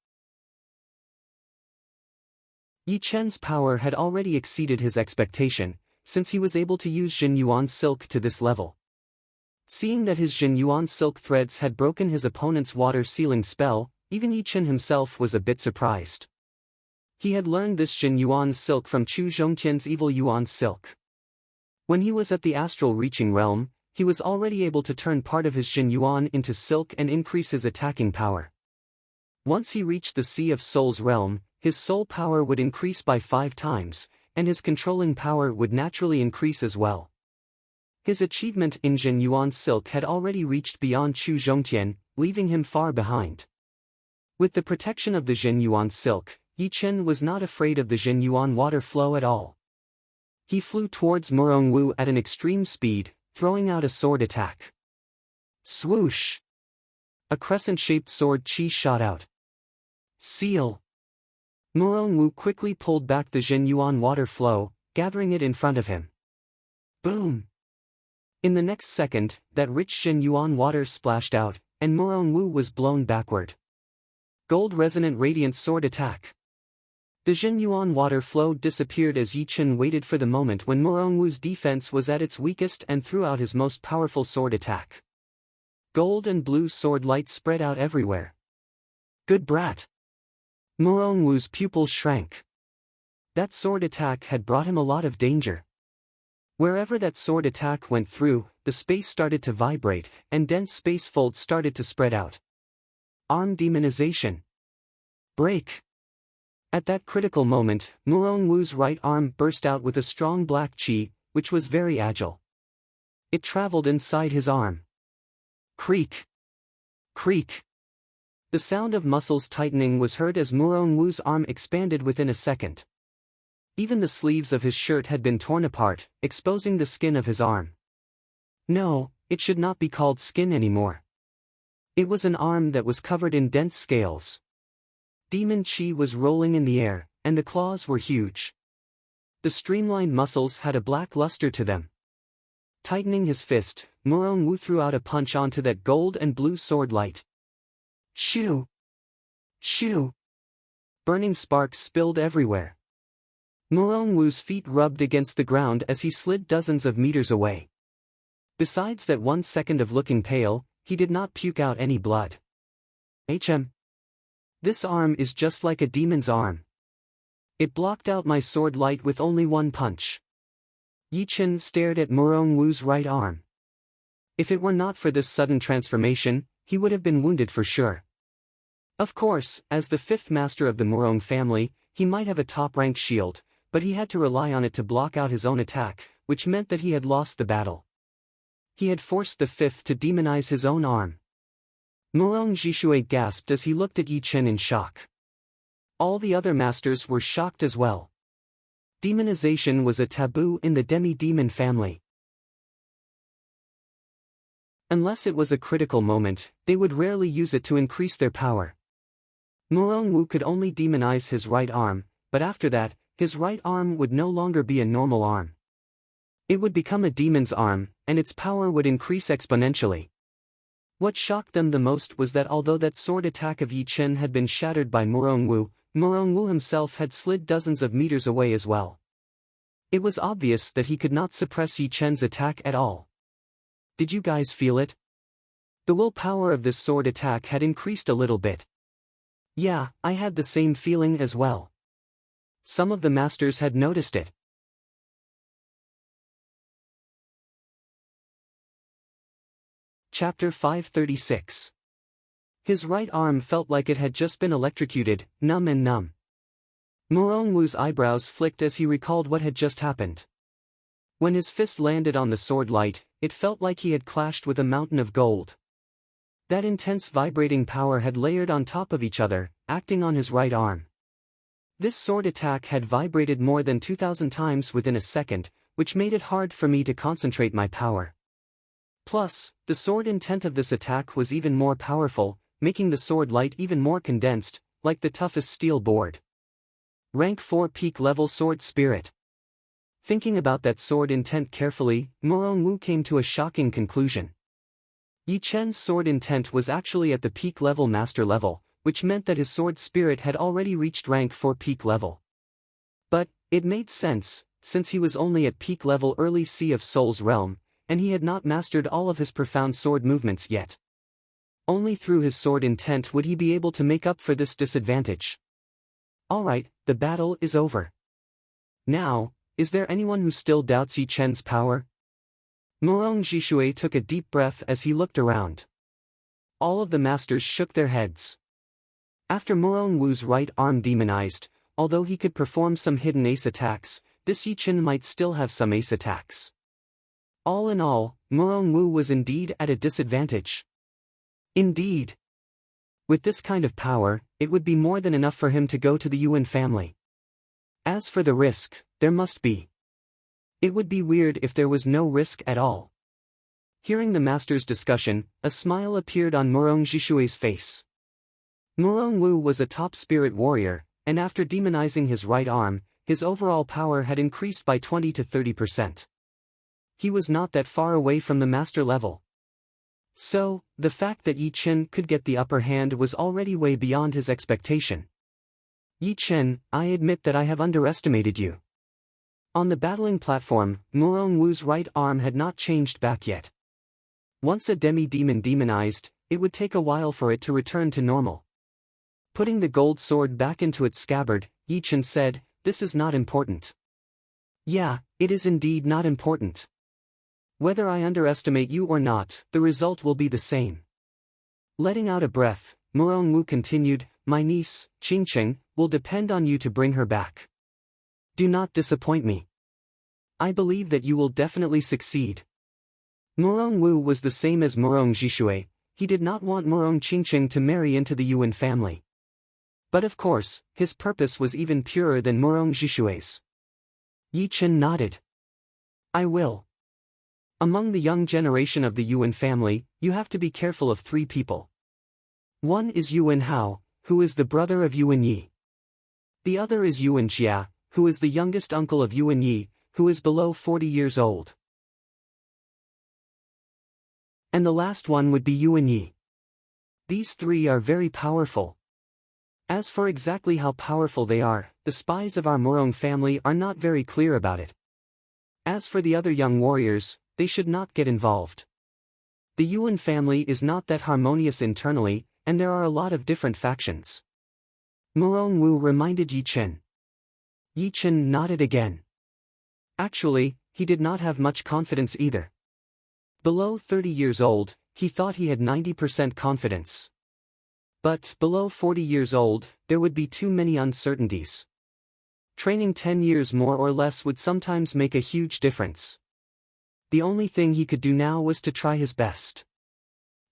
A: Yi Chen's power had already exceeded his expectation, since he was able to use Jinyuan silk to this level. Seeing that his Jinyuan silk threads had broken his opponent's water-sealing spell, even Yi Chen himself was a bit surprised. He had learned this Jinyuan silk from Chu Zhongtian's evil Yuan silk. When he was at the astral reaching realm, he was already able to turn part of his Jinyuan into silk and increase his attacking power. Once he reached the Sea of Souls realm, his soul power would increase by 5 times, and his controlling power would naturally increase as well. His achievement in Jinyuan silk had already reached beyond Chu Zhongtian, leaving him far behind. With the protection of the Jinyuan silk, Yi Chen was not afraid of the Jinyuan water flow at all. He flew towards Morong Wu at an extreme speed, throwing out a sword attack. Swoosh! A crescent-shaped sword chi shot out. Seal! Morong Wu quickly pulled back the Jinyuan water flow, gathering it in front of him. Boom! In the next second, that rich Jinyuan water splashed out, and Morong Wu was blown backward. Gold resonant radiant sword attack. The Jinyuan water flow disappeared as Yi Chen waited for the moment when Morong Wu's defense was at its weakest and threw out his most powerful sword attack. Gold and blue sword light spread out everywhere. Good brat! Morong Wu's pupils shrank. That sword attack had brought him a lot of danger. Wherever that sword attack went through, the space started to vibrate, and dense space folds started to spread out. Arm demonization. Break. At that critical moment, Morong Wu's right arm burst out with a strong black chi, which was very agile. It traveled inside his arm. Creak. Creak. The sound of muscles tightening was heard as Morong Wu's arm expanded within a second. Even the sleeves of his shirt had been torn apart, exposing the skin of his arm. No, it should not be called skin anymore. It was an arm that was covered in dense scales. Demon chi was rolling in the air, and the claws were huge. The streamlined muscles had a black luster to them. Tightening his fist, Morong Wu threw out a punch onto that gold and blue sword light. Shoo! Shoo! Burning sparks spilled everywhere. Morong Wu's feet rubbed against the ground as he slid dozens of meters away. Besides that 1 second of looking pale, he did not puke out any blood. This arm is just like a demon's arm. It blocked out my sword light with only 1 punch. Yi Chen stared at Morong Wu's right arm. If it were not for this sudden transformation, he would have been wounded for sure. Of course, as the 5th master of the Morong family, he might have a top-rank shield, but he had to rely on it to block out his own attack, which meant that he had lost the battle. He had forced the 5th to demonize his own arm. Morong Jishui gasped as he looked at Yi Chen in shock. All the other masters were shocked as well. Demonization was a taboo in the demi-demon family. Unless it was a critical moment, they would rarely use it to increase their power. Morong Wu could only demonize his right arm, but after that, his right arm would no longer be a normal arm. It would become a demon's arm, and its power would increase exponentially. What shocked them the most was that although that sword attack of Yi Chen had been shattered by Morong Wu himself had slid dozens of meters away as well. It was obvious that he could not suppress Yi Chen's attack at all. Did you guys feel it? The willpower of this sword attack had increased a little bit. Yeah, I had the same feeling as well. Some of the masters had noticed it. Chapter 536. His right arm felt like it had just been electrocuted, numb and numb. Murongwu's eyebrows flicked as he recalled what had just happened. When his fist landed on the sword light, it felt like he had clashed with a mountain of gold. That intense vibrating power had layered on top of each other, acting on his right arm. This sword attack had vibrated more than 2,000 times within a second, which made it hard for me to concentrate my power. Plus, the sword intent of this attack was even more powerful, making the sword light even more condensed, like the toughest steel board. Rank 4 peak level sword spirit. Thinking about that sword intent carefully, Murongwu came to a shocking conclusion. Yi Chen's sword intent was actually at the peak level master level, which meant that his sword spirit had already reached rank 4 peak level. But, it made sense, since he was only at peak level early Sea of Soul's realm, and he had not mastered all of his profound sword movements yet. Only through his sword intent would he be able to make up for this disadvantage. Alright, the battle is over. Now, is there anyone who still doubts Yi Chen's power? Murong Jishui took a deep breath as he looked around. All of the masters shook their heads. After Murong Wu's right arm demonized, although he could perform some hidden ace attacks, this Yi Chen might still have some ace attacks. All in all, Murong Wu was indeed at a disadvantage. Indeed. With this kind of power, it would be more than enough for him to go to the Yuan family. As for the risk, there must be. It would be weird if there was no risk at all. Hearing the master's discussion, a smile appeared on Murong Jishui's face. Murong Wu was a top spirit warrior, and after demonizing his right arm, his overall power had increased by 20 to 30%. He was not that far away from the master level. So, the fact that Yi Chen could get the upper hand was already way beyond his expectation. Yi Chen, I admit that I have underestimated you. On the battling platform, Murong Wu's right arm had not changed back yet. Once a demi-demon demonized, it would take a while for it to return to normal. Putting the gold sword back into its scabbard, Yi Chen said, "This is not important." Yeah, it is indeed not important. Whether I underestimate you or not, the result will be the same. Letting out a breath, Murong Wu continued, "My niece, Qingqing, will depend on you to bring her back. Do not disappoint me. I believe that you will definitely succeed." Murong Wu was the same as Murong Jishui. He did not want Murong Qingqing to marry into the Yuan family. But of course, his purpose was even purer than Murong Jishui's. Yi Chen nodded. "I will. Among the young generation of the Yuan family, you have to be careful of 3 people. One is Yuan Hao, who is the brother of Yuan Yi. The other is Yuan Jia, who is the youngest uncle of Yuan Yi, who is below 40 years old. And the last one would be Yuan Yi. These 3 are very powerful. As for exactly how powerful they are, the spies of our Murong family are not very clear about it. As for the other young warriors, they should not get involved. The Yuan family is not that harmonious internally, and there are a lot of different factions." Murong Wu reminded Yi Chen. Yi Chen nodded again. Actually, he did not have much confidence either. Below 30 years old, he thought he had 90% confidence. But below 40 years old, there would be too many uncertainties. Training 10 years more or less would sometimes make a huge difference. The only thing he could do now was to try his best.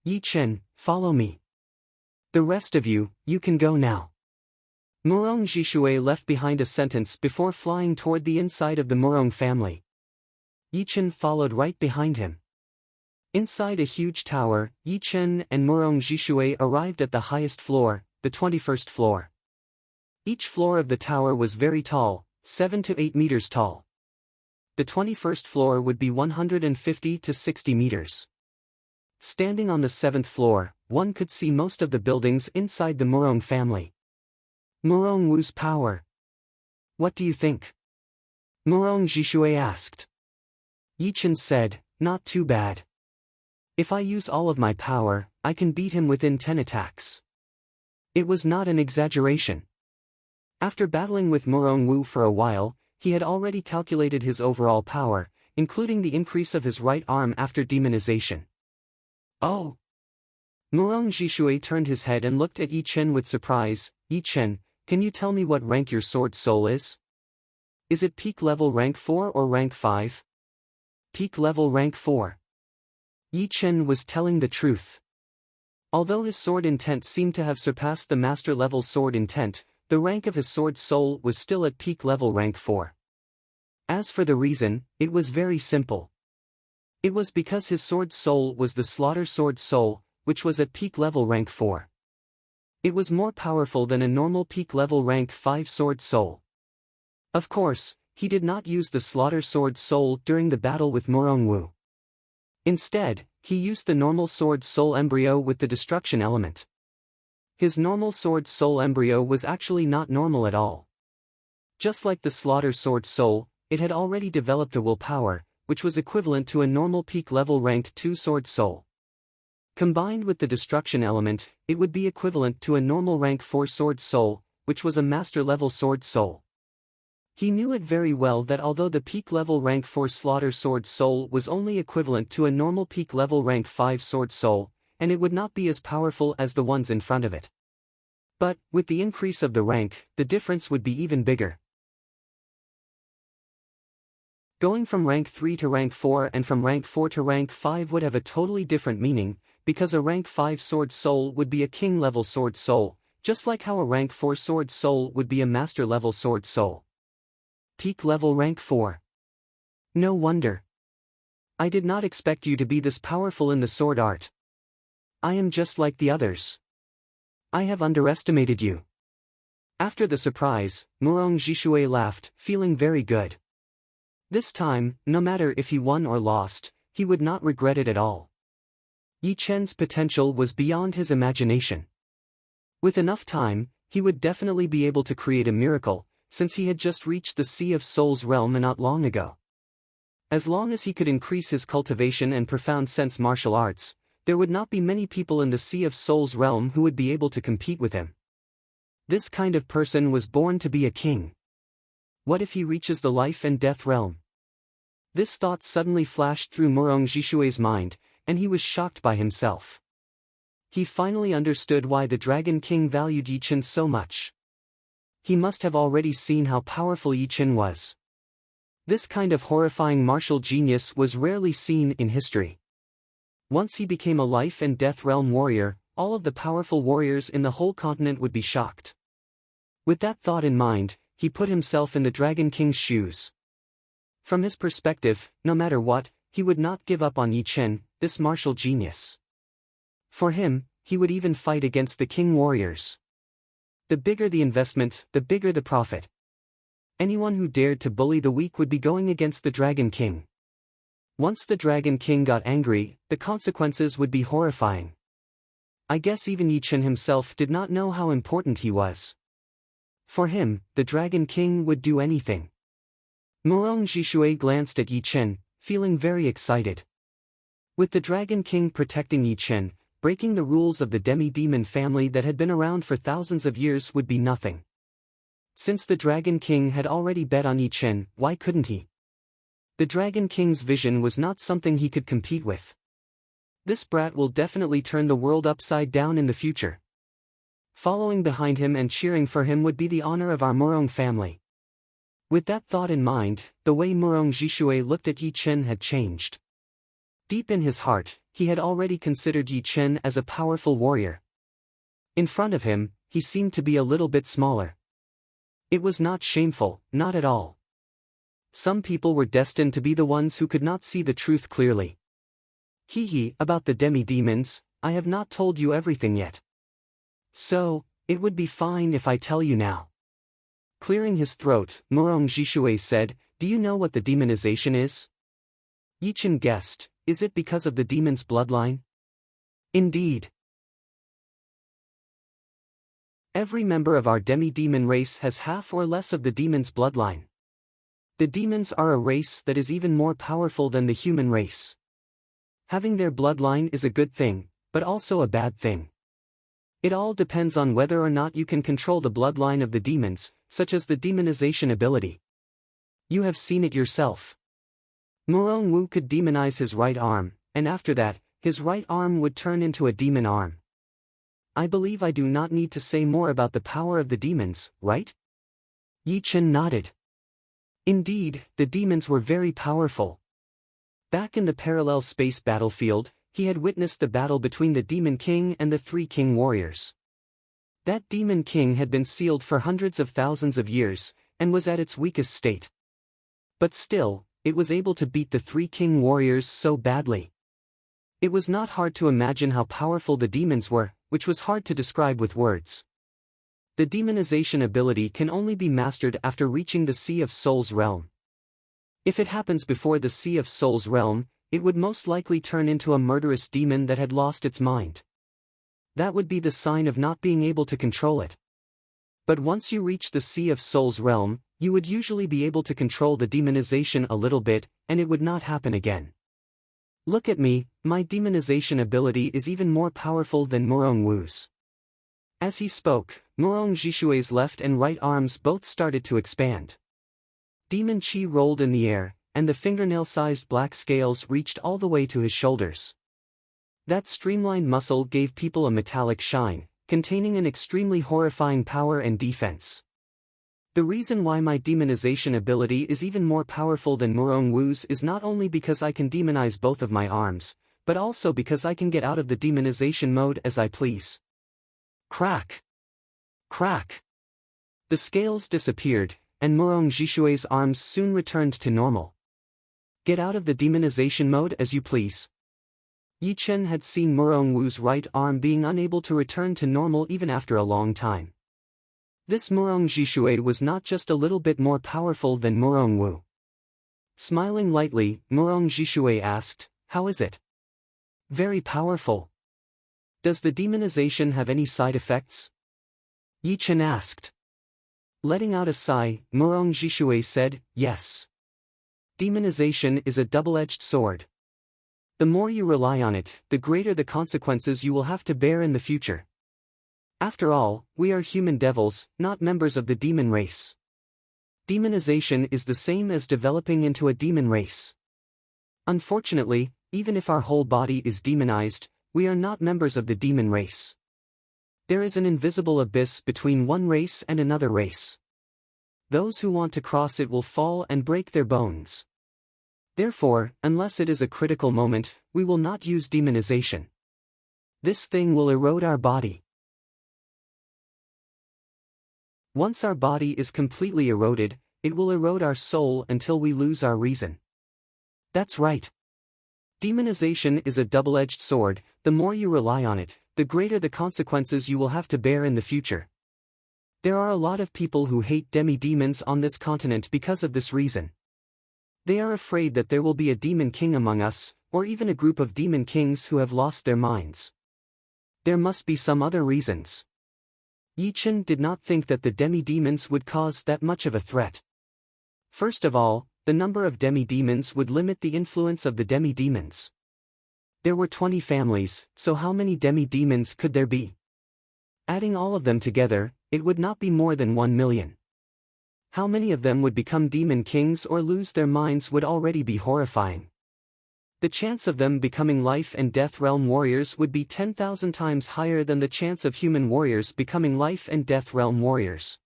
A: "Yi Chen, follow me. The rest of you, you can go now." Murong Jishui left behind a sentence before flying toward the inside of the Murong family. Yi Chen followed right behind him. Inside a huge tower, Yi Chen and Murong Jishui arrived at the highest floor, the 21st floor. Each floor of the tower was very tall, 7 to 8 meters tall. The 21st floor would be 150 to 60 meters. Standing on the 7th floor, one could see most of the buildings inside the Murong family. Murong Wu's power. What do you think? Murong Jishui asked. Yi Chen said, "Not too bad. If I use all of my power, I can beat him within 10 attacks. It was not an exaggeration. After battling with Murong Wu for a while, he had already calculated his overall power, including the increase of his right arm after demonization. Oh! Murong Jishui turned his head and looked at Yi Chen with surprise. Yi Chen, can you tell me what rank your sword soul is? Is it peak level rank 4 or rank 5? Peak level rank 4. Yi Chen was telling the truth. Although his sword intent seemed to have surpassed the master level sword intent, the rank of his sword soul was still at peak level rank 4. As for the reason, it was very simple. It was because his sword soul was the slaughter sword soul, which was at peak level rank 4. It was more powerful than a normal peak level rank 5 sword soul. Of course, he did not use the slaughter sword soul during the battle with Murong Wu. Instead, he used the normal sword soul embryo with the destruction element. His normal sword soul embryo was actually not normal at all. Just like the slaughter sword soul, it had already developed a willpower, which was equivalent to a normal peak level rank 2 sword soul. Combined with the destruction element, it would be equivalent to a normal rank 4 sword soul, which was a master level sword soul. He knew it very well that although the peak level rank 4 slaughter sword soul was only equivalent to a normal peak level rank 5 sword soul, and it would not be as powerful as the ones in front of it. But, with the increase of the rank, the difference would be even bigger. Going from rank 3 to rank 4 and from rank 4 to rank 5 would have a totally different meaning, because a rank 5 sword soul would be a king level sword soul, just like how a rank 4 sword soul would be a master level sword soul. Peak level rank 4. No wonder. I did not expect you to be this powerful in the sword art. I am just like the others. I have underestimated you. After the surprise, Murong Jishui laughed, feeling very good. This time, no matter if he won or lost, he would not regret it at all. Yi Chen's potential was beyond his imagination. With enough time, he would definitely be able to create a miracle, since he had just reached the Sea of Souls realm not long ago. As long as he could increase his cultivation and profound sense martial arts, there would not be many people in the Sea of Souls realm who would be able to compete with him. This kind of person was born to be a king. What if he reaches the life and death realm? This thought suddenly flashed through Murong Jishui's mind, and he was shocked by himself. He finally understood why the Dragon King valued Yi Chen so much. He must have already seen how powerful Yi Chen was. This kind of horrifying martial genius was rarely seen in history. Once he became a life and death realm warrior, all of the powerful warriors in the whole continent would be shocked. With that thought in mind, he put himself in the Dragon King's shoes. From his perspective, no matter what, he would not give up on Yi Chen, this martial genius. For him, he would even fight against the king warriors. The bigger the investment, the bigger the profit. Anyone who dared to bully the weak would be going against the Dragon King. Once the Dragon King got angry, the consequences would be horrifying. I guess even Yi Chen himself did not know how important he was. For him, the Dragon King would do anything. Murong Jishui glanced at Yi Chen, feeling very excited. With the Dragon King protecting Yi Chen, breaking the rules of the demi-demon family that had been around for thousands of years would be nothing. Since the Dragon King had already bet on Yi Chen, why couldn't he? The Dragon King's vision was not something he could compete with. This brat will definitely turn the world upside down in the future. Following behind him and cheering for him would be the honor of our Murong family. With that thought in mind, the way Murong Jishui looked at Yi Chen had changed. Deep in his heart, he had already considered Yi Chen as a powerful warrior. In front of him, he seemed to be a little bit smaller. It was not shameful, not at all. Some people were destined to be the ones who could not see the truth clearly. About the demi-demons, I have not told you everything yet. So, it would be fine if I tell you now. Clearing his throat, Murong Jishui said, do you know what the demonization is? Yi Chen guessed, is it because of the demon's bloodline? Indeed. Every member of our demi-demon race has half or less of the demon's bloodline. The demons are a race that is even more powerful than the human race. Having their bloodline is a good thing, but also a bad thing. It all depends on whether or not you can control the bloodline of the demons, such as the demonization ability. You have seen it yourself. Murong Wu could demonize his right arm, and after that, his right arm would turn into a demon arm. I believe I do not need to say more about the power of the demons, right? Yi Chen nodded. Indeed, the demons were very powerful. Back in the parallel space battlefield, he had witnessed the battle between the Demon King and the 3 King Warriors. That Demon King had been sealed for hundreds of thousands of years, and was at its weakest state. But still, it was able to beat the 3 King Warriors so badly. It was not hard to imagine how powerful the demons were, which was hard to describe with words. The demonization ability can only be mastered after reaching the Sea of Souls realm. If it happens before the Sea of Souls realm, it would most likely turn into a murderous demon that had lost its mind. That would be the sign of not being able to control it. But once you reach the Sea of Souls realm, you would usually be able to control the demonization a little bit, and it would not happen again. Look at me, my demonization ability is even more powerful than Murong Wu's. As he spoke, Murong Jishue's left and right arms both started to expand. Demon Qi rolled in the air, and the fingernail-sized black scales reached all the way to his shoulders. That streamlined muscle gave people a metallic shine, containing an extremely horrifying power and defense. The reason why my demonization ability is even more powerful than Murong Wu's is not only because I can demonize both of my arms, but also because I can get out of the demonization mode as I please. Crack! Crack! The scales disappeared, and Murong Jishue's arms soon returned to normal. Get out of the demonization mode as you please. Yi Chen had seen Murong Wu's right arm being unable to return to normal even after a long time. This Murong Jishue was not just a little bit more powerful than Murong Wu. Smiling lightly, Murong Jishue asked, "How is it?" "Very powerful." "Does the demonization have any side effects?" Yi Chen asked. Letting out a sigh, Murong Jishue said, "Yes. Demonization is a double-edged sword. The more you rely on it, the greater the consequences you will have to bear in the future. After all, we are human devils, not members of the demon race. Demonization is the same as developing into a demon race. Unfortunately, even if our whole body is demonized, we are not members of the demon race. There is an invisible abyss between one race and another race. Those who want to cross it will fall and break their bones. Therefore, unless it is a critical moment, we will not use demonization. This thing will erode our body. Once our body is completely eroded, it will erode our soul until we lose our reason." That's right. Demonization is a double-edged sword. The more you rely on it, the greater the consequences you will have to bear in the future. There are a lot of people who hate demi-demons on this continent because of this reason. They are afraid that there will be a demon king among us, or even a group of demon kings who have lost their minds. There must be some other reasons. Yi Chen did not think that the demi-demons would cause that much of a threat. First of all, the number of demi-demons would limit the influence of the demi-demons. There were 20 families, so how many demi-demons could there be? Adding all of them together, it would not be more than 1 million. How many of them would become demon kings or lose their minds would already be horrifying. The chance of them becoming life and death realm warriors would be 10,000 times higher than the chance of human warriors becoming life and death realm warriors.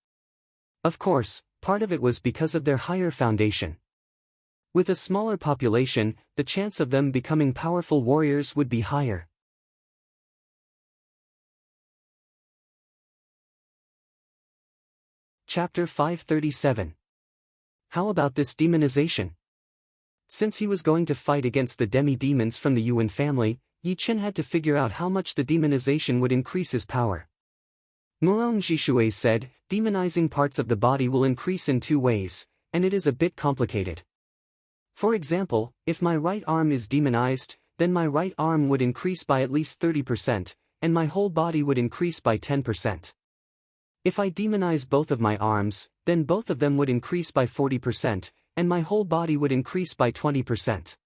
A: Of course, part of it was because of their higher foundation. With a smaller population, the chance of them becoming powerful warriors would be higher. Chapter 537. How about this demonization? Since he was going to fight against the demi-demons from the Yuan family, Yi Chen had to figure out how much the demonization would increase his power. Murong Jishue said, "Demonizing parts of the body will increase in 2 ways, and it is a bit complicated. For example, if my right arm is demonized, then my right arm would increase by at least 30%, and my whole body would increase by 10%. If I demonize both of my arms, then both of them would increase by 40%, and my whole body would increase by 20%.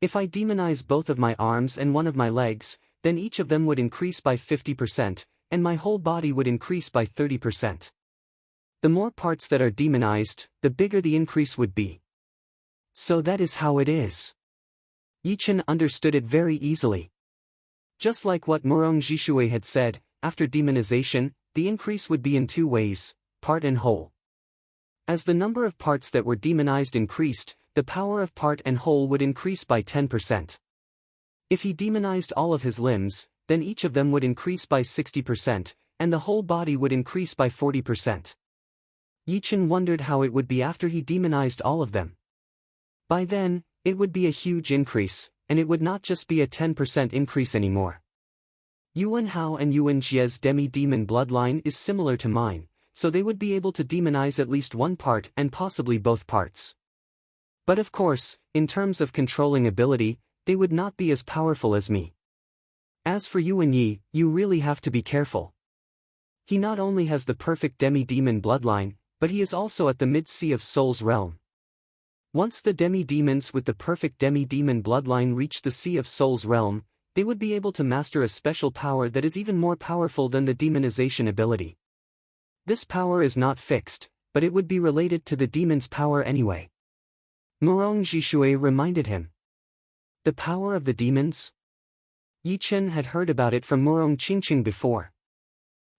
A: If I demonize both of my arms and one of my legs, then each of them would increase by 50%, and my whole body would increase by 30%. The more parts that are demonized, the bigger the increase would be. So that is how it is. Yichen understood it very easily. Just like what Murong Jishui had said, after demonization, the increase would be in two ways, part and whole. As the number of parts that were demonized increased, the power of part and whole would increase by 10%. If he demonized all of his limbs, then each of them would increase by 60%, and the whole body would increase by 40%. Yichen wondered how it would be after he demonized all of them. By then, it would be a huge increase, and it would not just be a 10% increase anymore. Yuan Hao and Yuan Jie's demi-demon bloodline is similar to mine, so they would be able to demonize at least one part and possibly both parts. But of course, in terms of controlling ability, they would not be as powerful as me. As for Yuan Yi, you really have to be careful. He not only has the perfect demi-demon bloodline, but he is also at the mid-sea of Soul's realm. Once the demi-demons with the perfect demi-demon bloodline reach the Sea of Soul's realm, they would be able to master a special power that is even more powerful than the demonization ability. This power is not fixed, but it would be related to the demon's power anyway. Murong Jishui reminded him. The power of the demons? Yichen had heard about it from Murong Qingqing before.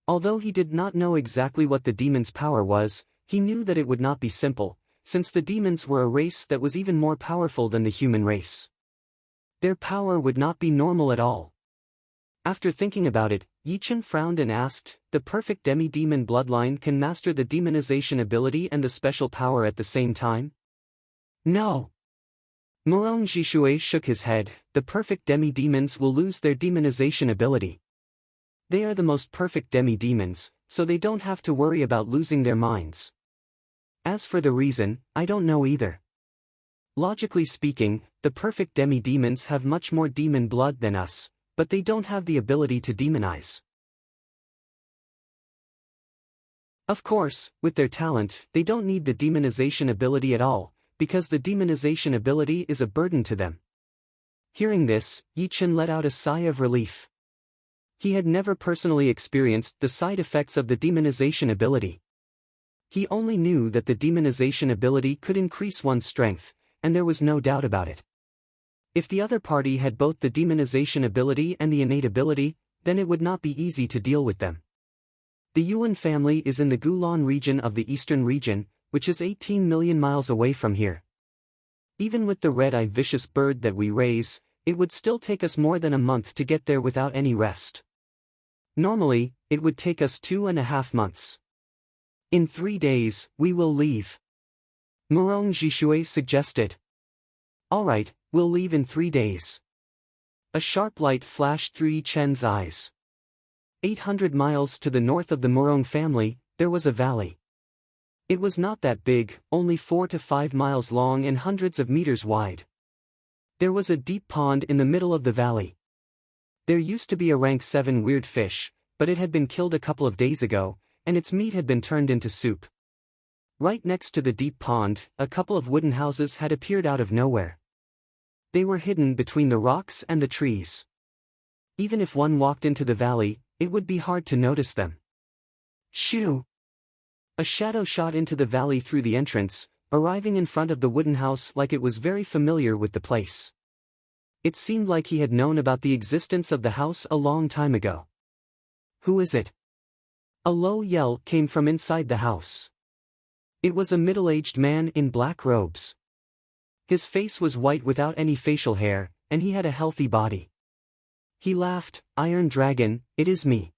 A: Although he did not know exactly what the demon's power was, he knew that it would not be simple, since the demons were a race that was even more powerful than the human race. Their power would not be normal at all. After thinking about it, Yichen frowned and asked, the perfect demi-demon bloodline can master the demonization ability and the special power at the same time? No. Murong Jishui shook his head, the perfect demi-demons will lose their demonization ability. They are the most perfect demi-demons, so they don't have to worry about losing their minds. As for the reason, I don't know either. Logically speaking, the perfect demi-demons have much more demon blood than us, but they don't have the ability to demonize. Of course, with their talent, they don't need the demonization ability at all, because the demonization ability is a burden to them. Hearing this, Yichen let out a sigh of relief. He had never personally experienced the side effects of the demonization ability. He only knew that the demonization ability could increase one's strength, and there was no doubt about it. If the other party had both the demonization ability and the innate ability, then it would not be easy to deal with them. The Yuan family is in the Gulan region of the eastern region, which is 18 million miles away from here. Even with the red-eye vicious bird that we raise, it would still take us more than a month to get there without any rest. Normally, it would take us 2.5 months. In 3 days, we will leave. Murong Jishui suggested. All right, we'll leave in 3 days. A sharp light flashed through Yi Chen's eyes. 800 miles to the north of the Murong family, there was a valley. It was not that big, only 4 to 5 miles long and hundreds of meters wide. There was a deep pond in the middle of the valley. There used to be a rank 7 weird fish, but it had been killed a couple of days ago, and its meat had been turned into soup. Right next to the deep pond, a couple of wooden houses had appeared out of nowhere. They were hidden between the rocks and the trees. Even if one walked into the valley, it would be hard to notice them. Shoo! A shadow shot into the valley through the entrance, arriving in front of the wooden house like it was very familiar with the place. It seemed like he had known about the existence of the house a long time ago. Who is it? A low yell came from inside the house. It was a middle-aged man in black robes. His face was white without any facial hair, and he had a healthy body. He laughed, "Iron Dragon, it is me.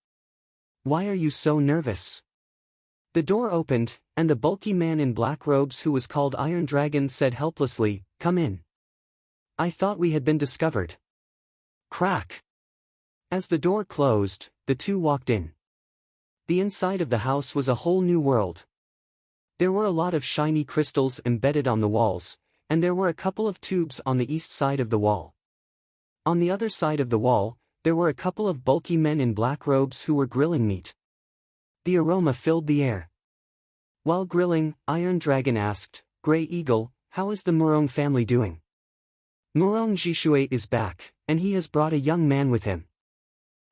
A: Why are you so nervous?" The door opened, and the bulky man in black robes who was called Iron Dragon said helplessly, "Come in. I thought we had been discovered." Crack! As the door closed, the two walked in. The inside of the house was a whole new world. There were a lot of shiny crystals embedded on the walls, and there were a couple of tubes on the east side of the wall. On the other side of the wall, there were a couple of bulky men in black robes who were grilling meat. The aroma filled the air. While grilling, Iron Dragon asked, "Grey Eagle, how is the Murong family doing?" Murong Jishui is back, and he has brought a young man with him.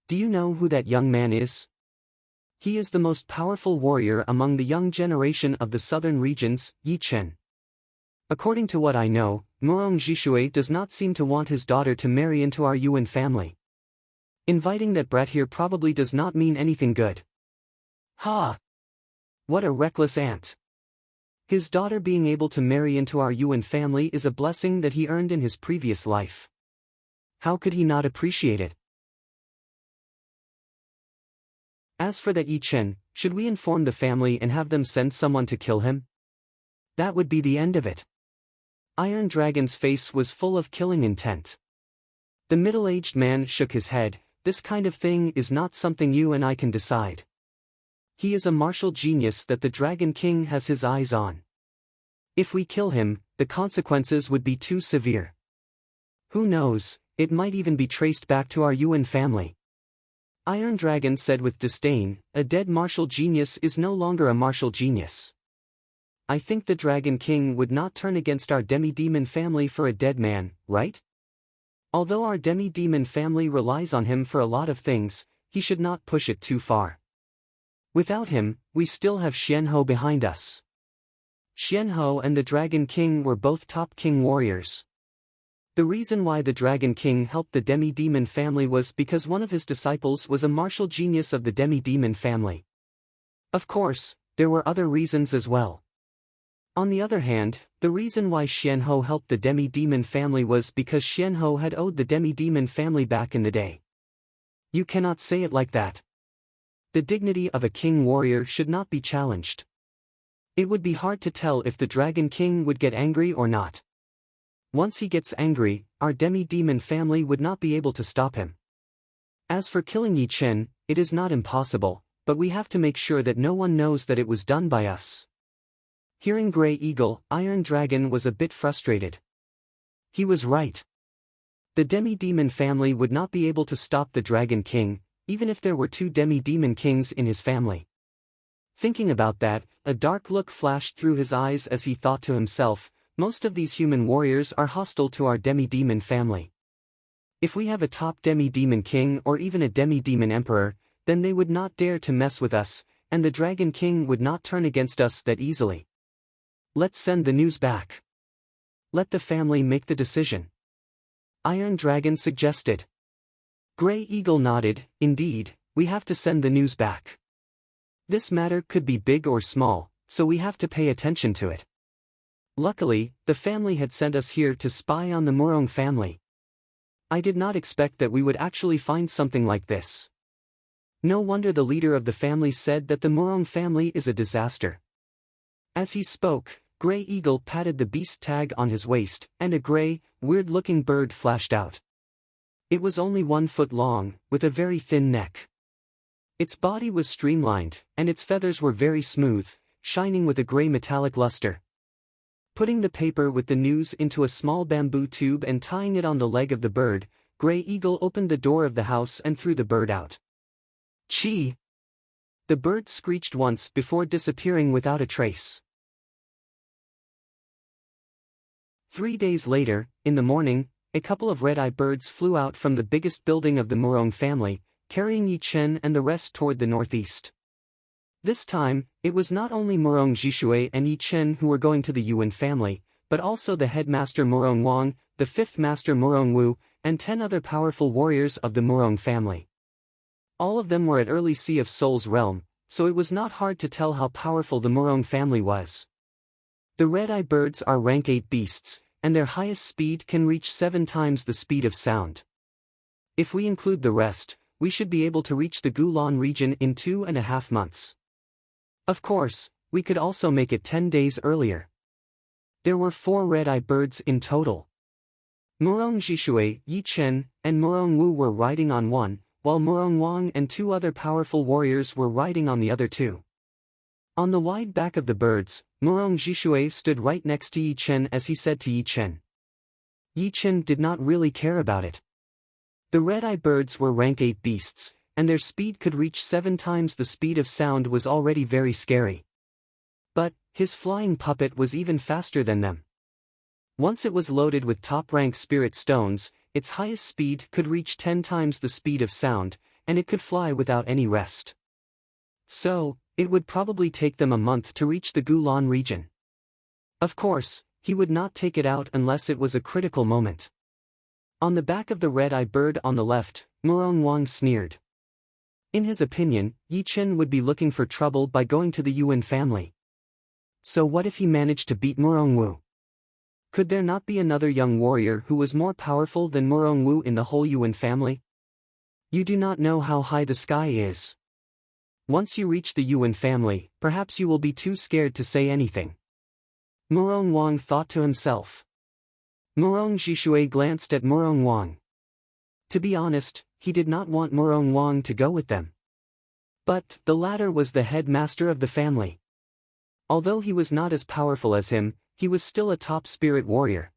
A: Do you know who that young man is? He is the most powerful warrior among the young generation of the southern regions, Yi Chen. According to what I know, Murong Jishui does not seem to want his daughter to marry into our Yuan family. Inviting that brat here probably does not mean anything good. Ha! What a reckless aunt. His daughter being able to marry into our Yuan family is a blessing that he earned in his previous life. How could he not appreciate it? As for that Yi Chen, should we inform the family and have them send someone to kill him? That would be the end of it. Iron Dragon's face was full of killing intent. The middle-aged man shook his head. This kind of thing is not something you and I can decide. He is a martial genius that the Dragon King has his eyes on. If we kill him, the consequences would be too severe. Who knows, it might even be traced back to our Yuan family. Iron Dragon said with disdain, a dead martial genius is no longer a martial genius. I think the Dragon King would not turn against our demi-demon family for a dead man, right? Although our demi-demon family relies on him for a lot of things, he should not push it too far. Without him, we still have Xianhou behind us. Xianhou and the Dragon King were both top king warriors. The reason why the Dragon King helped the demi-demon family was because one of his disciples was a martial genius of the demi-demon family. Of course, there were other reasons as well. On the other hand, the reason why Xianhou helped the demi-demon family was because Xianhou had owed the demi-demon family back in the day. You cannot say it like that. The dignity of a king warrior should not be challenged. It would be hard to tell if the Dragon King would get angry or not. Once he gets angry, our demi-demon family would not be able to stop him. As for killing Yi Chen, it is not impossible, but we have to make sure that no one knows that it was done by us. Hearing Grey Eagle, Iron Dragon was a bit frustrated. He was right. The demi-demon family would not be able to stop the Dragon King, even if there were 2 demi-demon kings in his family. Thinking about that, a dark look flashed through his eyes as he thought to himself, most of these human warriors are hostile to our demi-demon family. If we have a top demi-demon king or even a demi-demon emperor, then they would not dare to mess with us, and the Dragon King would not turn against us that easily. Let's send the news back. Let the family make the decision. Iron Dragon suggested. Grey Eagle nodded, indeed, we have to send the news back. This matter could be big or small, so we have to pay attention to it. Luckily, the family had sent us here to spy on the Murong family. I did not expect that we would actually find something like this. No wonder the leader of the family said that the Murong family is a disaster. As he spoke, Grey Eagle patted the beast tag on his waist, and a grey, weird-looking bird flashed out. It was only 1 foot long, with a very thin neck. Its body was streamlined, and its feathers were very smooth, shining with a grey metallic luster. Putting the paper with the news into a small bamboo tube and tying it on the leg of the bird, Grey Eagle opened the door of the house and threw the bird out. Chee! The bird screeched once before disappearing without a trace. 3 days later, in the morning, a couple of red-eye birds flew out from the biggest building of the Murong family, carrying Yi Chen and the rest toward the northeast. This time, it was not only Murong Jishui and Yi Chen who were going to the Yuan family, but also the headmaster Murong Wang, the 5th master Murong Wu, and 10 other powerful warriors of the Murong family. All of them were at early Sea of Soul's realm, so it was not hard to tell how powerful the Murong family was. The red-eye birds are rank 8 beasts, and their highest speed can reach 7 times the speed of sound. If we include the rest, we should be able to reach the Gulan region in 2.5 months. Of course, we could also make it 10 days earlier. There were 4 red-eye birds in total. Murong Jishui, Yi Chen, and Murong Wu were riding on one, while Murong Wang and 2 other powerful warriors were riding on the other 2. On the wide back of the birds, Murong Jishui stood right next to Yi Chen as he said to Yi Chen. Yi Chen did not really care about it. The red-eye birds were rank 8 beasts, and their speed could reach 7 times the speed of sound was already very scary. But, his flying puppet was even faster than them. Once it was loaded with top-rank spirit stones, its highest speed could reach 10 times the speed of sound, and it could fly without any rest. So, it would probably take them a month to reach the Gulan region. Of course, he would not take it out unless it was a critical moment. On the back of the red-eye bird on the left, Murong Wang sneered. In his opinion, Yi Chen would be looking for trouble by going to the Yuan family. So what if he managed to beat Murong Wu? Could there not be another young warrior who was more powerful than Murong Wu in the whole Yuan family? You do not know how high the sky is. Once you reach the Yuan family, perhaps you will be too scared to say anything. Murong Wang thought to himself. Murong Zhishui glanced at Murong Wang. To be honest, he did not want Murong Wang to go with them. But the latter was the headmaster of the family. Although he was not as powerful as him, he was still a top spirit warrior.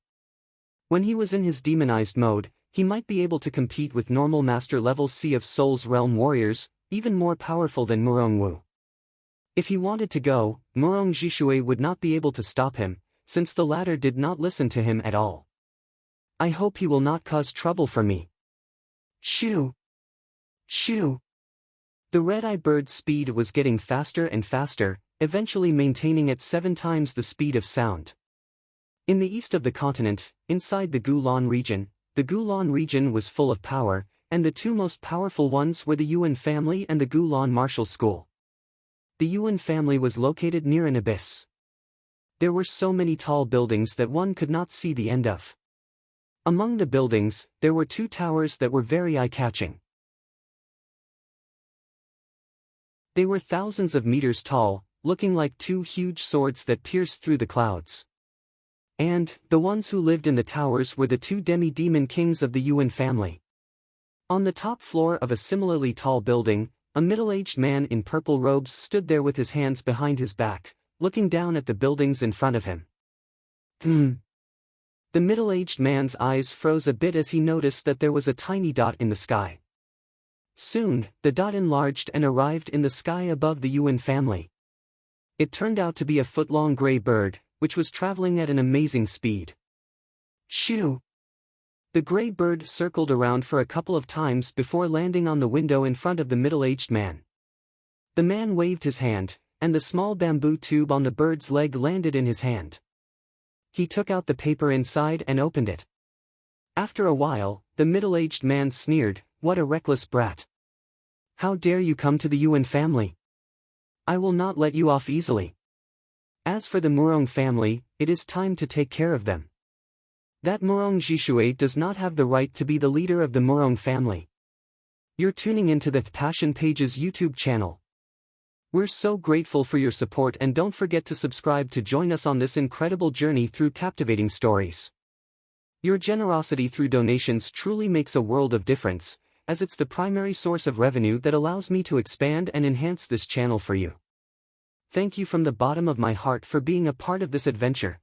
A: When he was in his demonized mode, he might be able to compete with normal master level Sea of Souls realm warriors, even more powerful than Murong Wu. If he wanted to go, Murong Zhishui would not be able to stop him, since the latter did not listen to him at all. I hope he will not cause trouble for me. Shoo! Shoo! The red-eye bird's speed was getting faster and faster, eventually maintaining at 7 times the speed of sound. In the east of the continent, inside the Gulan region was full of power, and the two most powerful ones were the Yuan family and the Gulan martial school. The Yuan family was located near an abyss. There were so many tall buildings that one could not see the end of. Among the buildings, there were 2 towers that were very eye-catching. They were thousands of meters tall, looking like 2 huge swords that pierced through the clouds. And, the ones who lived in the towers were the 2 demi-demon kings of the Yuan family. On the top floor of a similarly tall building, a middle-aged man in purple robes stood there with his hands behind his back, looking down at the buildings in front of him. The middle-aged man's eyes froze a bit as he noticed that there was a tiny dot in the sky. Soon, the dot enlarged and arrived in the sky above the Yuan family. It turned out to be a foot-long gray bird, which was traveling at an amazing speed. Shoo! The gray bird circled around for a couple of times before landing on the window in front of the middle-aged man. The man waved his hand, and the small bamboo tube on the bird's leg landed in his hand. He took out the paper inside and opened it. After a while, the middle-aged man sneered, "What a reckless brat! How dare you come to the Yuan family? I will not let you off easily. As for the Murong family, it is time to take care of them. That Murong Zhishui does not have the right to be the leader of the Murong family." You're tuning into the Passion Pages YouTube channel. We're so grateful for your support, and don't forget to subscribe to join us on this incredible journey through captivating stories. Your generosity through donations truly makes a world of difference, as it's the primary source of revenue that allows me to expand and enhance this channel for you. Thank you from the bottom of my heart for being a part of this adventure.